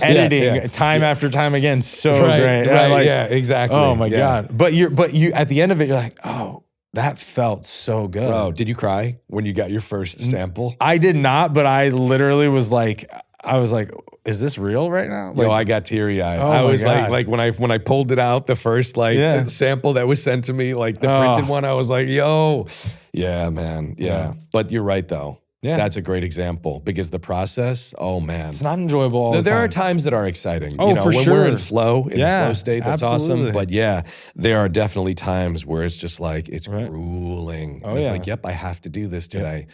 editing time after time again, so great. Right, like, yeah, exactly. Oh my god! But you at the end of it, you're like, oh, that felt so good. Bro, did you cry when you got your first sample? I did not, but I literally was like, is this real right now? Like, yo, I got teary-eyed. I was like when I pulled it out, the first sample that was sent to me, like the printed one, I was like, yo, yeah, man, yeah. But you're right though. Yeah. That's a great example because the process, oh man. It's not enjoyable all the time. There are times that are exciting. Oh, you know, for when sure. we're in flow state, that's absolutely. awesome. But yeah, there are definitely times where it's just like, it's grueling. Oh, it's like, yep, I have to do this today.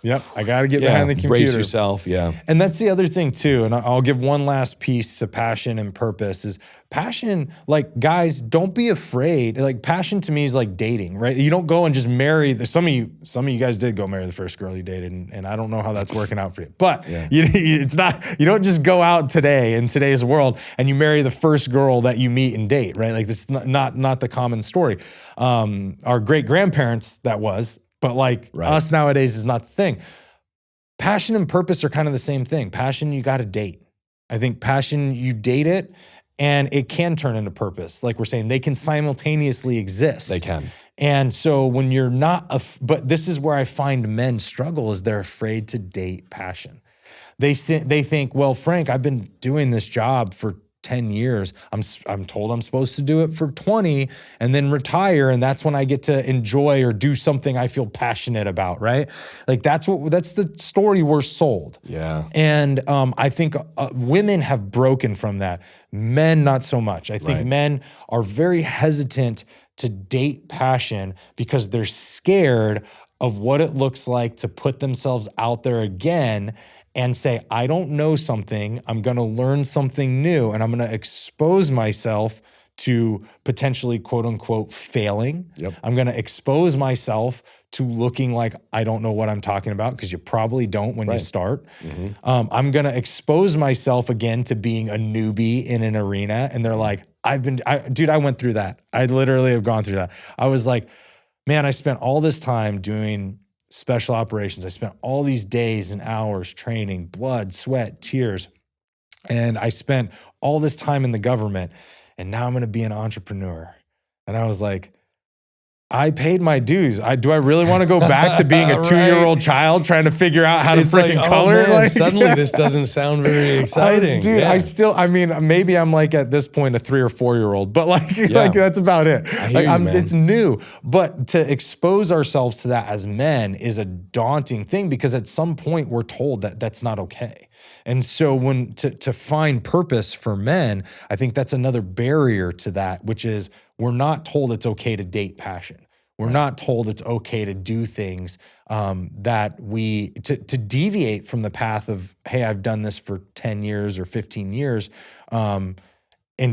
Yep, I got to get behind the computer. Brace yourself, And that's the other thing too, and I'll give one last piece to passion and purpose is passion, like guys, don't be afraid. Like passion to me is like dating, right? You don't go and just marry, some of you guys did go marry the first girl you dated, and I don't know how that's working out for you. But it's not, you don't just go out today in today's world and you marry the first girl that you meet and date, right? Like this is not the common story. Our great-grandparents, that was, but like us nowadays is not the thing. Passion and purpose are kind of the same thing. Passion, you got to date. I think passion, you date it and it can turn into purpose. Like we're saying, they can simultaneously exist. They can. And so when you're not, but this is where I find men struggle is they're afraid to date passion. They think, well, Frank, I've been doing this job for 10 years. I'm told I'm supposed to do it for 20 and then retire. And that's when I get to enjoy or do something I feel passionate about, right? Like that's the story we're sold. Yeah. And I think women have broken from that. Men, not so much. I think men are very hesitant to date passion because they're scared of what it looks like to put themselves out there again and say, I don't know something, I'm gonna learn something new, and I'm gonna expose myself to potentially quote unquote failing. Yep. I'm going to expose myself to looking like I don't know what I'm talking about, because you probably don't when you start. I'm going to expose myself again to being a newbie in an arena. And they're like, dude, I went through that. I literally have gone through that. I was like, man, I spent all this time doing special operations. I spent all these days and hours training, blood, sweat, tears. And I spent all this time in the government, and now I'm going to be an entrepreneur. And I was like, I paid my dues. Do I really want to go back to being a 2-year-old child trying to figure out how to freaking color? Man, like, suddenly this doesn't sound very exciting. Maybe I'm like at this point a 3 or 4-year-old, but like that's about it. It's new. But to expose ourselves to that as men is a daunting thing, because at some point we're told that that's not okay. And so to find purpose for men, I think that's another barrier to that, which is we're not told it's okay to date passion. We're not told it's okay to do things to deviate from the path of, hey, I've done this for 10 years or 15 years, and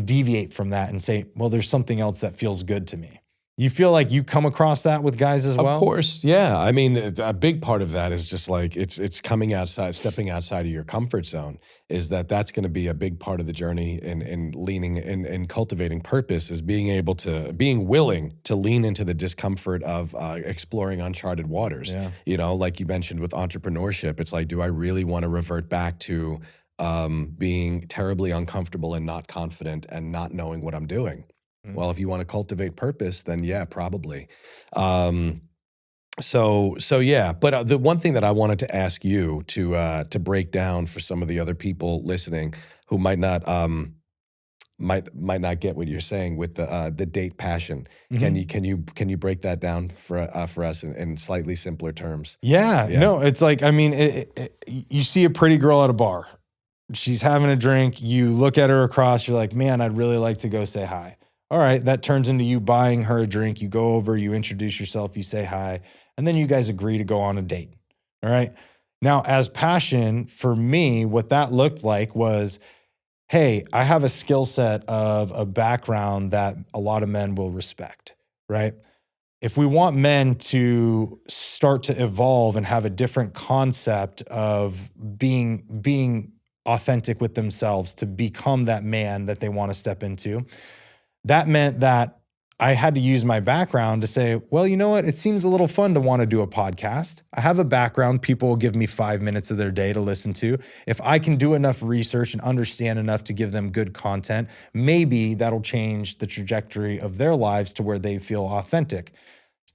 deviate from that and say, well, there's something else that feels good to me. You feel like you come across that with guys as well? Of course, yeah. I mean, a big part of that is just like it's coming outside, stepping outside of your comfort zone. That's going to be a big part of the journey in leaning and cultivating purpose, is being willing to lean into the discomfort of exploring uncharted waters. Yeah. You know, like you mentioned with entrepreneurship, it's like, do I really want to revert back to being terribly uncomfortable and not confident and not knowing what I'm doing? Well, if you want to cultivate purpose, then yeah, probably. So yeah. But the one thing that I wanted to ask you to break down for some of the other people listening who might not get what you're saying with the date passion. Can you break that down for us in slightly simpler terms? Yeah. No, it's like, I mean, you see a pretty girl at a bar. She's having a drink. You look at her across. You're like, man, I'd really like to go say hi. All right, that turns into you buying her a drink. You go over, you introduce yourself, you say hi, and then you guys agree to go on a date. All right. Now, as passion, for me, what that looked like was, hey, I have a skill set of a background that a lot of men will respect, right? If we want men to start to evolve and have a different concept of being authentic with themselves, to become that man that they want to step into, that meant that I had to use my background to say, well, you know what? It seems a little fun to want to do a podcast. I have a background. People will give me 5 minutes of their day to listen to. If I can do enough research and understand enough to give them good content, maybe that'll change the trajectory of their lives to where they feel authentic.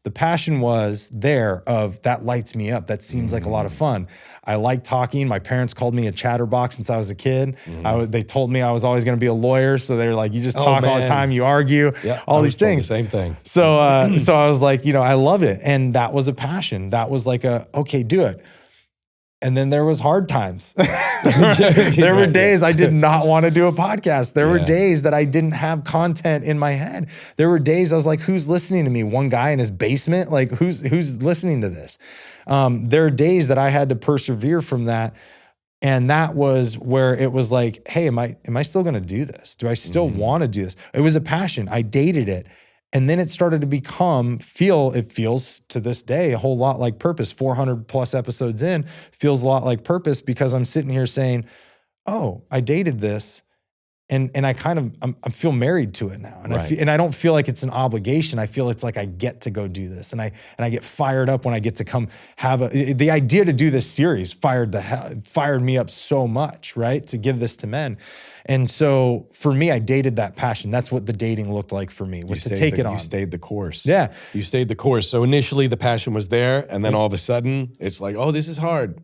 The passion was there of that lights me up. That seems like a lot of fun. I like talking. My parents called me a chatterbox since I was a kid. They told me I was always going to be a lawyer. So they were like, you just talk all the time, you argue, all these things. Same thing. So I was like, I loved it. And that was a passion. That was like okay, do it. And then there was hard times. There were days I did not want to do a podcast. There were days that I didn't have content in my head. There were days I was like, who's listening to me? One guy in his basement? Like, who's listening to this? There are days that I had to persevere from that. And that was where it was like, hey, am I still going to do this? Do I still want to do this? It was a passion. I dated it. And then it started to it feels to this day a whole lot like purpose. 400 plus episodes in feels a lot like purpose, because I'm sitting here saying, oh, I dated this. And I I feel married to it now. And I don't feel like it's an obligation. I feel it's like I get to go do this. And I get fired up when I get to come have the idea to do this series fired me up so much, right? To give this to men. And so for me, I dated that passion. That's what the dating looked like for me, was to take it on. You stayed the course. Yeah. You stayed the course. So initially the passion was there, and then all of a sudden it's like, oh, this is hard.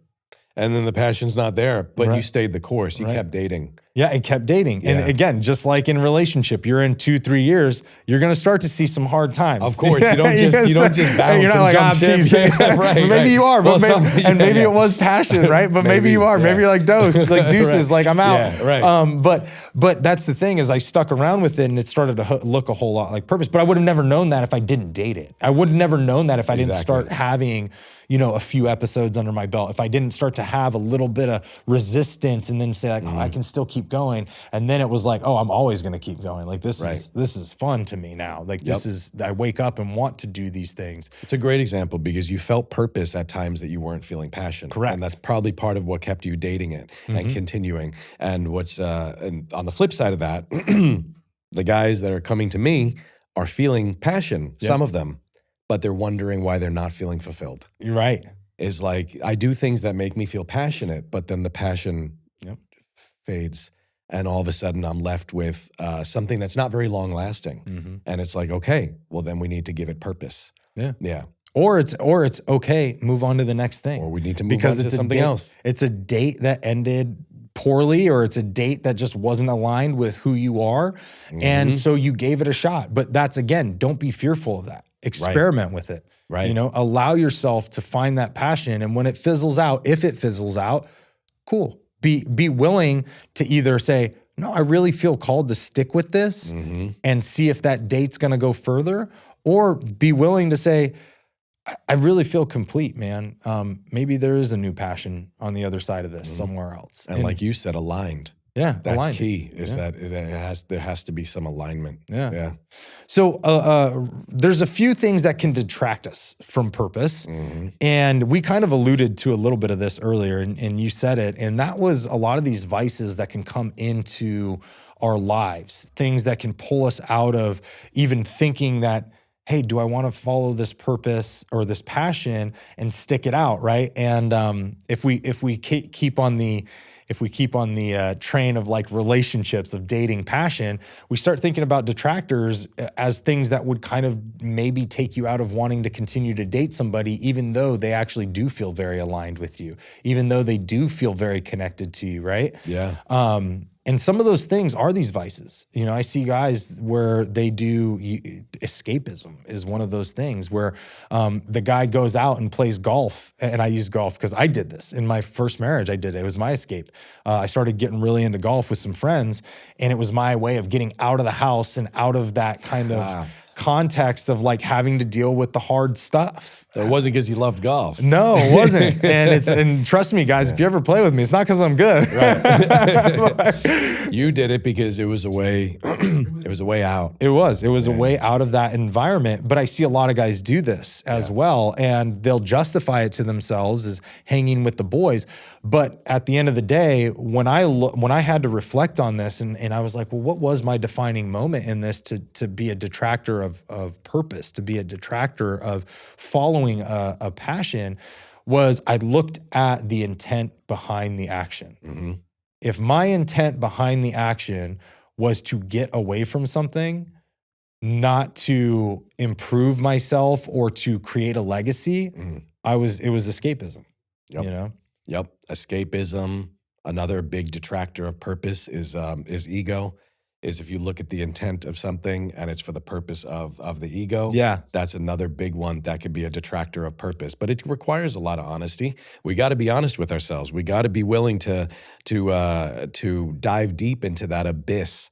And then the passion's not there, but you stayed the course. You kept dating. Yeah, and kept dating. And again, just like in relationship, you're in 2-3 years, you're going to start to see some hard times. Of course, you don't just bounce you're not like, jump ship. Maybe you are, but maybe it was passion, right? But maybe you are. Maybe you're like deuces, like I'm out. Yeah, right. But that's the thing, is I stuck around with it, and it started to look a whole lot like purpose. But I would have never known that if I didn't date it. I would have never known that if I didn't start having a few episodes under my belt. If I didn't start to have a little bit of resistance and then say like, oh, I can still keep keep going. And then it was like, oh, I'm always going to keep going. Like this Right. is fun to me now. Like this is, I wake up and want to do these things. It's a great example because you felt purpose at times that you weren't feeling passion. Correct. And that's probably part of what kept you dating it and continuing. And what's and on the flip side of that, the guys that are coming to me are feeling passion, some of them, but they're wondering why they're not feeling fulfilled. You're right. Is like, I do things that make me feel passionate, but then the passion fades. And all of a sudden I'm left with something that's not very long lasting. And it's like, okay, well then we need to give it purpose. Yeah. Or it's okay, move on to the next thing. Or we need to move on to something else. It's a date that ended poorly, or it's a date that just wasn't aligned with who you are. And so you gave it a shot. But that's, again, don't be fearful of that. Experiment with it. Right. You know, allow yourself to find that passion. And when it fizzles out, if it fizzles out, cool. Be willing to either say, no, I really feel called to stick with this and see if that date's gonna go further, or be willing to say, I really feel complete, man. Maybe there is a new passion on the other side of this somewhere else. And like you said, aligned. Yeah, that's aligned. key. Is that there has to be some alignment. Yeah. So there's a few things that can detract us from purpose, and we kind of alluded to a little bit of this earlier, and you said it, and that was a lot of these vices that can come into our lives, things that can pull us out of even thinking that, hey, do I want to follow this purpose or this passion and stick it out, right? And if we keep on the train of like relationships, of dating, passion, we start thinking about detractors as things that would kind of maybe take you out of wanting to continue to date somebody, even though they actually do feel very aligned with you, even though they do feel very connected to you, right? Yeah. And some of those things are these vices. You know, I see guys where they do, escapism is one of those things where the guy goes out and plays golf. And I use golf because I did this. In my first marriage, I did it. It was my escape. I started getting really into golf with some friends, and it was my way of getting out of the house and out of that kind of context of like having to deal with the hard stuff. So it wasn't because you loved golf. No, it wasn't. And trust me, guys, if you ever play with me, it's not because I'm good. Right. You did it because it was a way. It was a way out. It was a way out of that environment. But I see a lot of guys do this as well, and they'll justify it to themselves as hanging with the boys. But at the end of the day, when I had to reflect on this, and I was like, well, what was my defining moment in this to be a detractor of purpose, to be a detractor of following a passion, was I looked at the intent behind the action. If my intent behind the action was to get away from something, not to improve myself or to create a legacy, it was escapism. You know? Yep. Escapism. Another big detractor of purpose is ego. Is if you look at the intent of something and it's for the purpose of the ego, that's another big one that could be a detractor of purpose. But it requires a lot of honesty. We got to be honest with ourselves. We got to be willing to dive deep into that abyss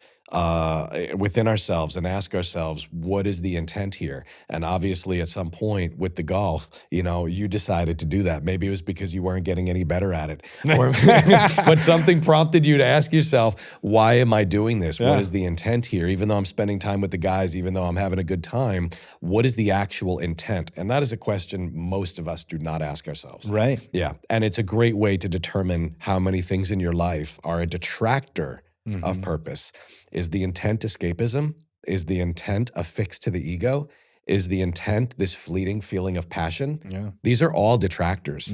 within ourselves and ask ourselves, what is the intent here? And obviously at some point with the golf, you decided to do that. Maybe it was because you weren't getting any better at it. But something prompted you to ask yourself, why am I doing this? What is the intent here? Even though I'm spending time with the guys, even though I'm having a good time, what is the actual intent? And that is a question most of us do not ask ourselves. Right. Yeah. And it's a great way to determine how many things in your life are a detractor of purpose. Is the intent escapism? Is the intent affixed to the ego? Is the intent this fleeting feeling of passion? Yeah. These are all detractors,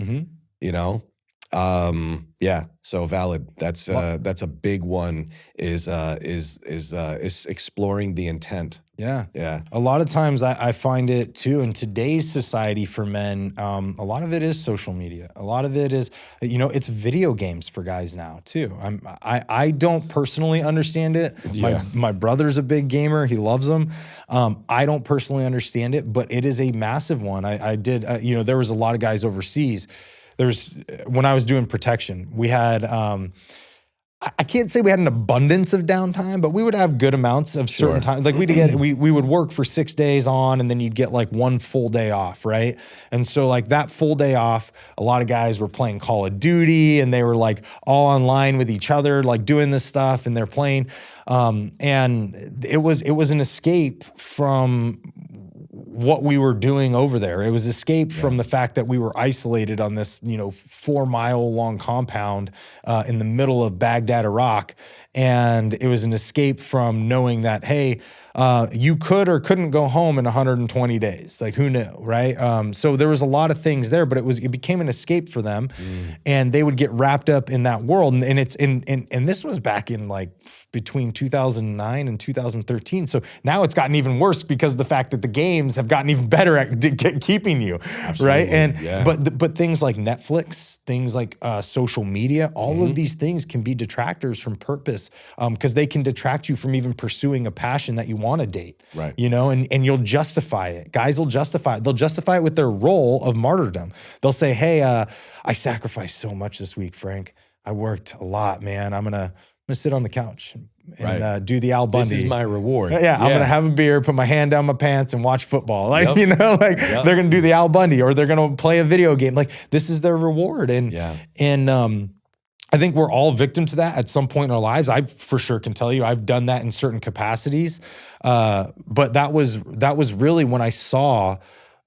so valid. That's a big one is exploring the intent. Yeah. A lot of times I find it too in today's society for men, a lot of it is social media. A lot of it is, it's video games for guys now too. I don't personally understand it. My brother's a big gamer. He loves them. I don't personally understand it, but it is a massive one. I did, there was a lot of guys overseas. When I was doing protection, we had, I can't say we had an abundance of downtime, but we would have good amounts of certain time. Like we would work for 6 days on, and then you'd get like 1 full day off, right? And so like that full day off, a lot of guys were playing Call of Duty, and they were like all online with each other, like doing this stuff, and they're playing. And it was an escape from what we were doing over there. It was escape from the fact that we were isolated on this, 4-mile long compound in the middle of Baghdad, Iraq. And it was an escape from knowing that, hey, you could or couldn't go home in 120 days. Like, who knew, right? So there was a lot of things there, but it became an escape for them, and they would get wrapped up in that world. And this was back in like between 2009 and 2013. So now it's gotten even worse because of the fact that the games have gotten even better at keeping you, right? And but things like Netflix, things like social media, all of these things can be detractors from purpose, because they can detract you from even pursuing a passion that you want to date, right? And you'll justify it. Guys will justify it. They'll justify it with their role of martyrdom. They'll say, hey, I sacrificed so much this week, Frank. I worked a lot, man. I'm gonna sit on the couch and do the Al Bundy. This is my reward. Yeah, I'm gonna have a beer, put my hand down my pants, and watch football. Like, they're gonna do the Al Bundy, or they're gonna play a video game. Like, this is their reward. And I think we're all victim to that at some point in our lives. I for sure can tell you I've done that in certain capacities. But that was really when I saw,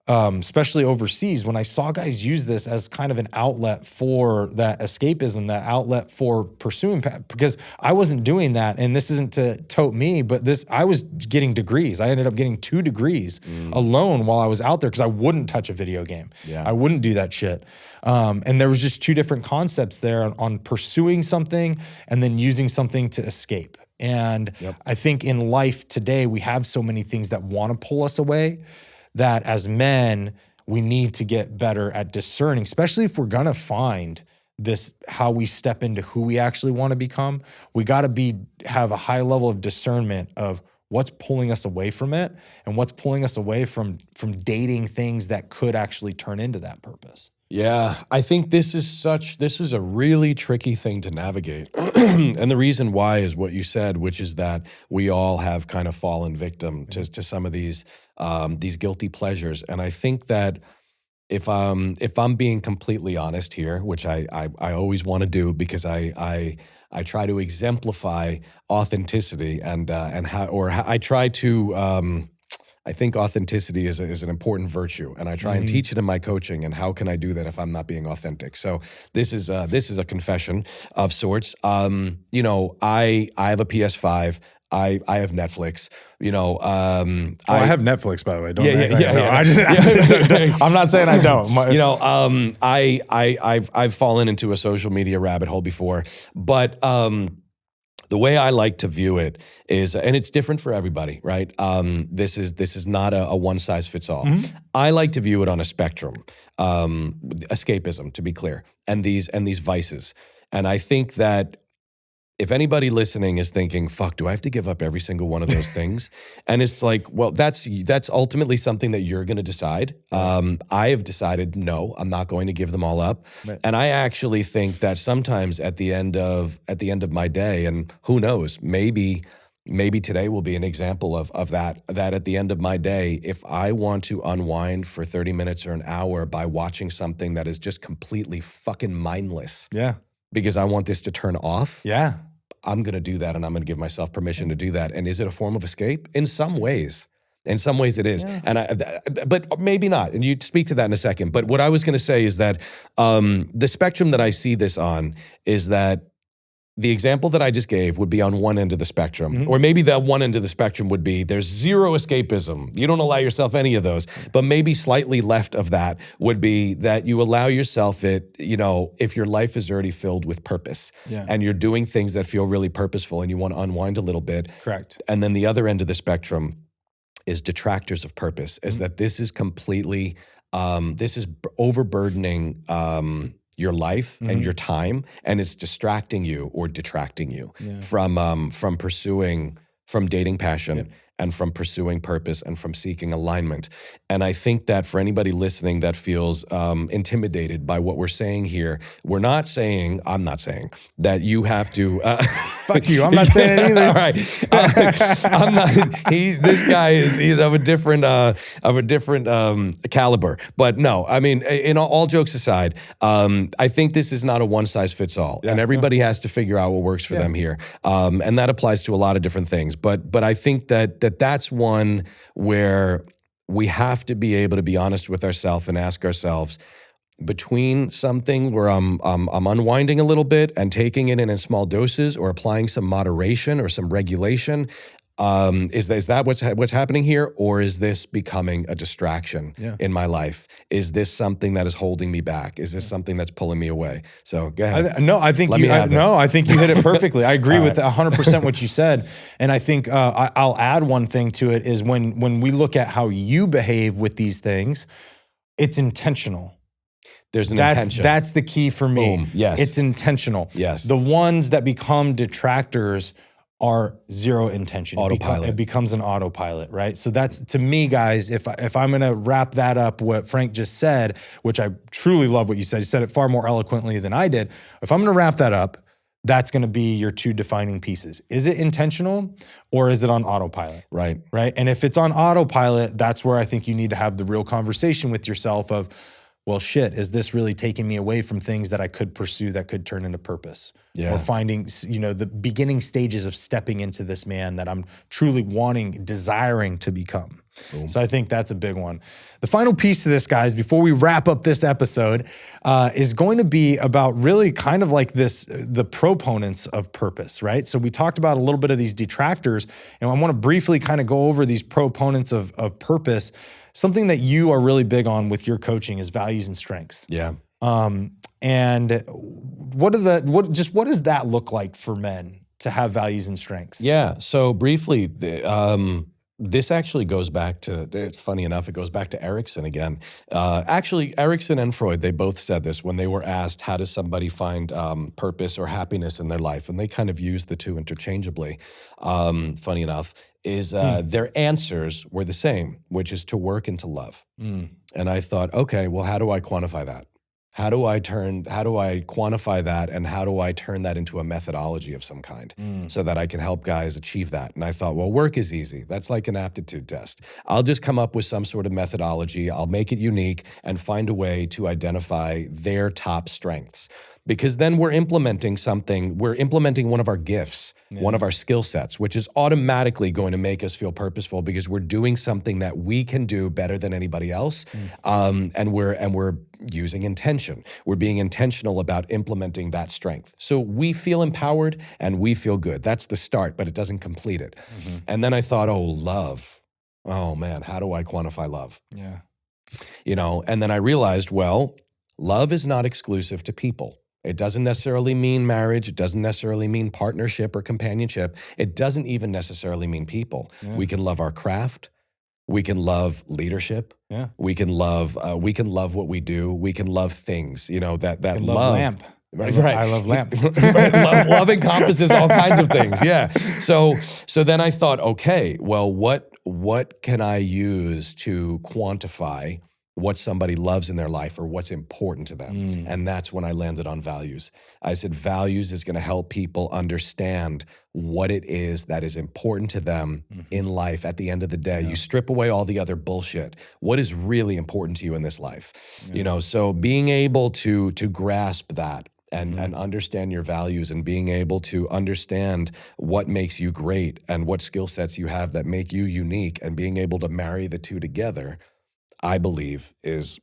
especially overseas, when I saw guys use this as kind of an outlet for that escapism, that outlet for pursuing, because I wasn't doing that. And this isn't to tote me, but I was getting degrees. I ended up getting 2 degrees alone while I was out there, because I wouldn't touch a video game. Yeah. I wouldn't do that shit. And there was just 2 different concepts there on pursuing something and then using something to escape. And I think in life today, we have so many things that want to pull us away, that as men, we need to get better at discerning, especially if we're gonna find this, how we step into who we actually want to become. We got to have a high level of discernment of what's pulling us away from it, and what's pulling us away from dating things that could actually turn into that purpose. Yeah, I think this is a really tricky thing to navigate. And the reason why is what you said, which is that we all have kind of fallen victim to some of these guilty pleasures. And I think that if I'm being completely honest here, which I always want to do, because I try to exemplify authenticity and I try to I think authenticity is an important virtue, and I try and teach it in my coaching. And how can I do that if I'm not being authentic? So this is a confession of sorts. I have a PS5. I have Netflix. I have Netflix, by the way. I'm not saying I don't. I've fallen into a social media rabbit hole before, but the way I like to view it is, and it's different for everybody, right? This is not a one size fits all. I like to view it on a spectrum. Escapism, to be clear, and these vices. And I think that if anybody listening is thinking, fuck, do I have to give up every single one of those things? And it's like, well, that's ultimately something that you're going to decide. I have decided, no, I'm not going to give them all up. Right. And I actually think that sometimes at the end of my day, and who knows, maybe today will be an example of that at the end of my day, if I want to unwind for 30 minutes or an hour by watching something that is just completely fucking mindless. Yeah. Because I want this to turn off. Yeah. I'm going to do that, and I'm going to give myself permission to do that. And is it a form of escape? In some ways. In some ways it is. Yeah. But maybe not. And you speak to that in a second. But what I was going to say is that the spectrum that I see this on is that the example that I just gave would be on one end of the spectrum. Or maybe that one end of the spectrum would be there's zero escapism. You don't allow yourself any of those. But maybe slightly left of that would be that you allow yourself if your life is already filled with purpose and you're doing things that feel really purposeful and you want to unwind a little bit. Correct. And then the other end of the spectrum is detractors of purpose, is that this is completely, this is overburdening your life and your time, and it's distracting you or detracting you from dating passion and from pursuing purpose and from seeking alignment. And I think that for anybody listening that feels intimidated by what we're saying here, I'm not saying that you have to. Fuck you, I'm not saying it either. All right, I'm not. This guy is of a different caliber. But no, I mean, in all jokes aside, I think this is not a one size fits all, and everybody has to figure out what works for them here, and that applies to a lot of different things. But I think that's one where we have to be able to be honest with ourselves and ask ourselves, between something where I'm unwinding a little bit and taking it in small doses, or applying some moderation or some regulation, is that what's happening here, or is this becoming a distraction in my life? Is this something that is holding me back? Is this something that's pulling me away? So go ahead. I think you hit it perfectly. I agree with 100% what you said, and I think I'll add one thing to it is when we look at how you behave with these things, it's intentional. There's an intention. That's the key for me. Boom. Yes. It's intentional. Yes. The ones that become detractors are zero intention. Autopilot. It becomes an autopilot, right? So that's, to me, guys, if I'm gonna wrap that up, what Frank just said, which I truly love what you said. You said it far more eloquently than I did. If I'm gonna wrap that up, that's gonna be your two defining pieces. Is it intentional, or is it on autopilot? Right. Right? And if it's on autopilot, that's where I think you need to have the real conversation with yourself of, well, shit, is this really taking me away from things that I could pursue that could turn into purpose? Yeah. Or finding, the beginning stages of stepping into this man that I'm truly desiring to become. Boom. So I think that's a big one. The final piece to this, guys, before we wrap up this episode, is going to be about really kind of like the proponents of purpose, right? So we talked about a little bit of these detractors, and I want to briefly kind of go over these proponents of purpose. Something that you are really big on with your coaching is values and strengths. Yeah. And what does that look like for men to have values and strengths? Yeah. So briefly, this actually goes back to, funny enough, it goes back to Erikson again. Actually, Erikson and Freud, they both said this when they were asked, how does somebody find purpose or happiness in their life? And they kind of used the two interchangeably, funny enough, their answers were the same, which is to work and to love. And I thought, okay, well, how do I quantify that? How do I quantify that, and how do I turn that into a methodology of some kind so that I can help guys achieve that? And I thought, well, work is easy. That's like an aptitude test. I'll just come up with some sort of methodology. I'll make it unique and find a way to identify their top strengths. Because then we're implementing one of our gifts, one of our skill sets, which is automatically going to make us feel purposeful because we're doing something that we can do better than anybody else. And we're using intention. We're being intentional about implementing that strength. So we feel empowered and we feel good. That's the start, but it doesn't complete it. And then I thought, love. Oh man, how do I quantify love? Yeah. And then I realized, well, love is not exclusive to people. It doesn't necessarily mean marriage. It doesn't necessarily mean partnership or companionship. It doesn't even necessarily mean people. Yeah. We can love our craft. We can love leadership. Yeah. We can love what we do. We can love things. That love. Lamp. Right. I love lamp. Right. Love encompasses all kinds of things. Yeah. So then I thought, okay, well, what can I use to quantify what somebody loves in their life or what's important to them? And that's when I landed on values. I said values is going to help people understand what it is that is important to them in life at the end of the day. Yeah. You strip away all the other bullshit. What is really important to you in this life? Yeah. So being able to grasp that and understand your values, and being able to understand what makes you great and what skill sets you have that make you unique, and being able to marry the two together, I believe, is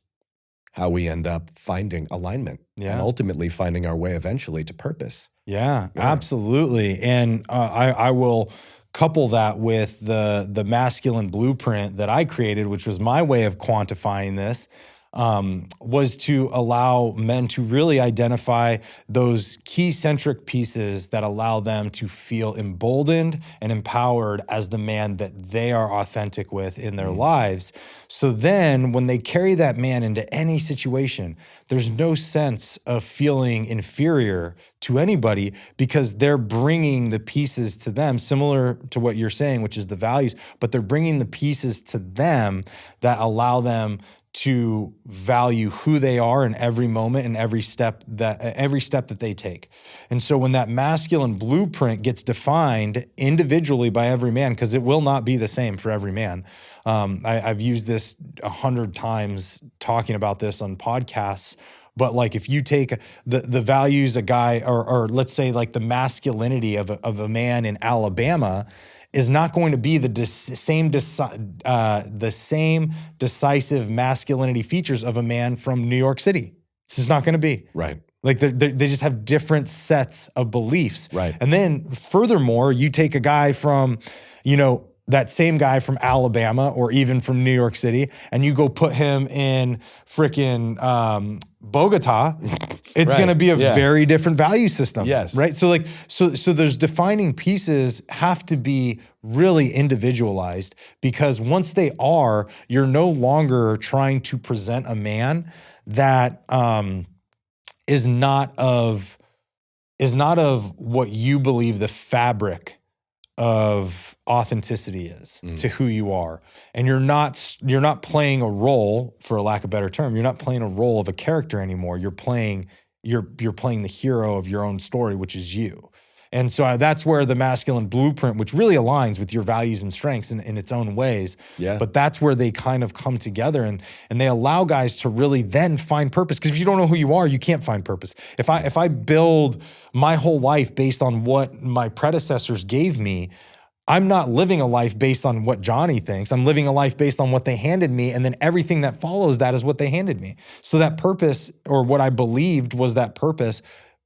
how we end up finding alignment and ultimately finding our way eventually to purpose. Yeah, absolutely. And I will couple that with the masculine blueprint that I created, which was my way of quantifying this. was to allow men to really identify those key centric pieces that allow them to feel emboldened and empowered as the man that they are authentic with in their lives. So then when they carry that man into any situation, there's no sense of feeling inferior to anybody because they're bringing the pieces to them, similar to what you're saying, which is the values, but they're bringing the pieces to them that allow them to value who they are in every moment and every step that they take. And so when that masculine blueprint gets defined individually by every man, because it will not be the same for every man. I've used this 100 times talking about this on podcasts, but like if you take the values a guy, or let's say like the masculinity of a man in Alabama is not going to be the same decisive masculinity features of a man from New York City. This is not going to be. Right. Like they just have different sets of beliefs. Right. And then furthermore, you take a guy from, that same guy from Alabama or even from New York City, and you go put him in frickin' Bogota, it's going to be a very different value system. Yes. Right. So those defining pieces have to be really individualized, because once they are, you're no longer trying to present a man that is not of what you believe the fabric of authenticity is to who you are. And you're not playing a role, for a lack of a better term, you're not playing a role of a character anymore. You're playing the hero of your own story, which is you. And so that's where the masculine blueprint, which really aligns with your values and strengths in its own ways, but that's where they kind of come together and they allow guys to really then find purpose. Because if you don't know who you are, you can't find purpose. If I build my whole life based on what my predecessors gave me, I'm not living a life based on what Johnny thinks. I'm living a life based on what they handed me, and then everything that follows that is what they handed me. So that purpose, or what I believed was that purpose,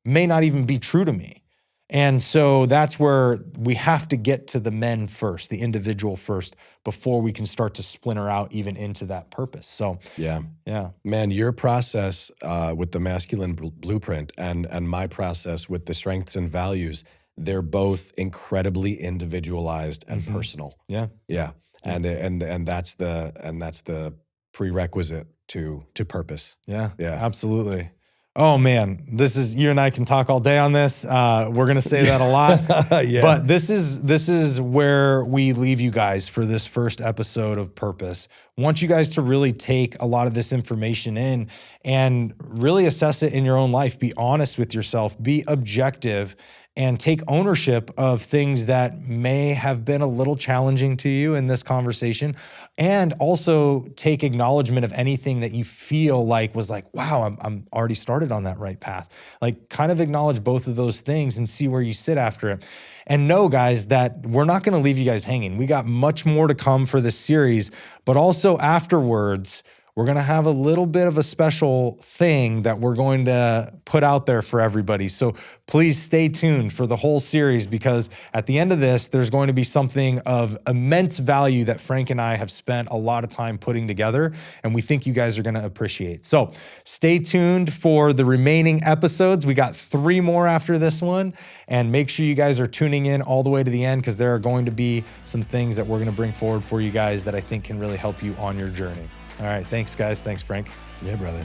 may not even be true to me. And so that's where we have to get to the men first, the individual first, before we can start to splinter out even into that purpose. So yeah, man, your process with the masculine blueprint and my process with the strengths and values, they're both incredibly individualized and personal. Yeah. And that's the prerequisite to purpose. Yeah, absolutely. Oh man, you and I can talk all day on this. We're going to say that a lot, but this is where we leave you guys for this first episode of Purpose. I want you guys to really take a lot of this information in and really assess it in your own life. Be honest with yourself, be objective, and take ownership of things that may have been a little challenging to you in this conversation. And also take acknowledgement of anything that you feel like was like, wow, I'm already started on that right path. Like, kind of acknowledge both of those things and see where you sit after it. And know, guys, that we're not going to leave you guys hanging. We got much more to come for this series, but also afterwards, we're going to have a little bit of a special thing that we're going to put out there for everybody. So please stay tuned for the whole series, because at the end of this, there's going to be something of immense value that Frank and I have spent a lot of time putting together, and we think you guys are going to appreciate. So stay tuned for the remaining episodes. We got 3 more after this one, and make sure you guys are tuning in all the way to the end, because there are going to be some things that we're going to bring forward for you guys that I think can really help you on your journey. All right. Thanks, guys. Thanks, Frank. Yeah, brother.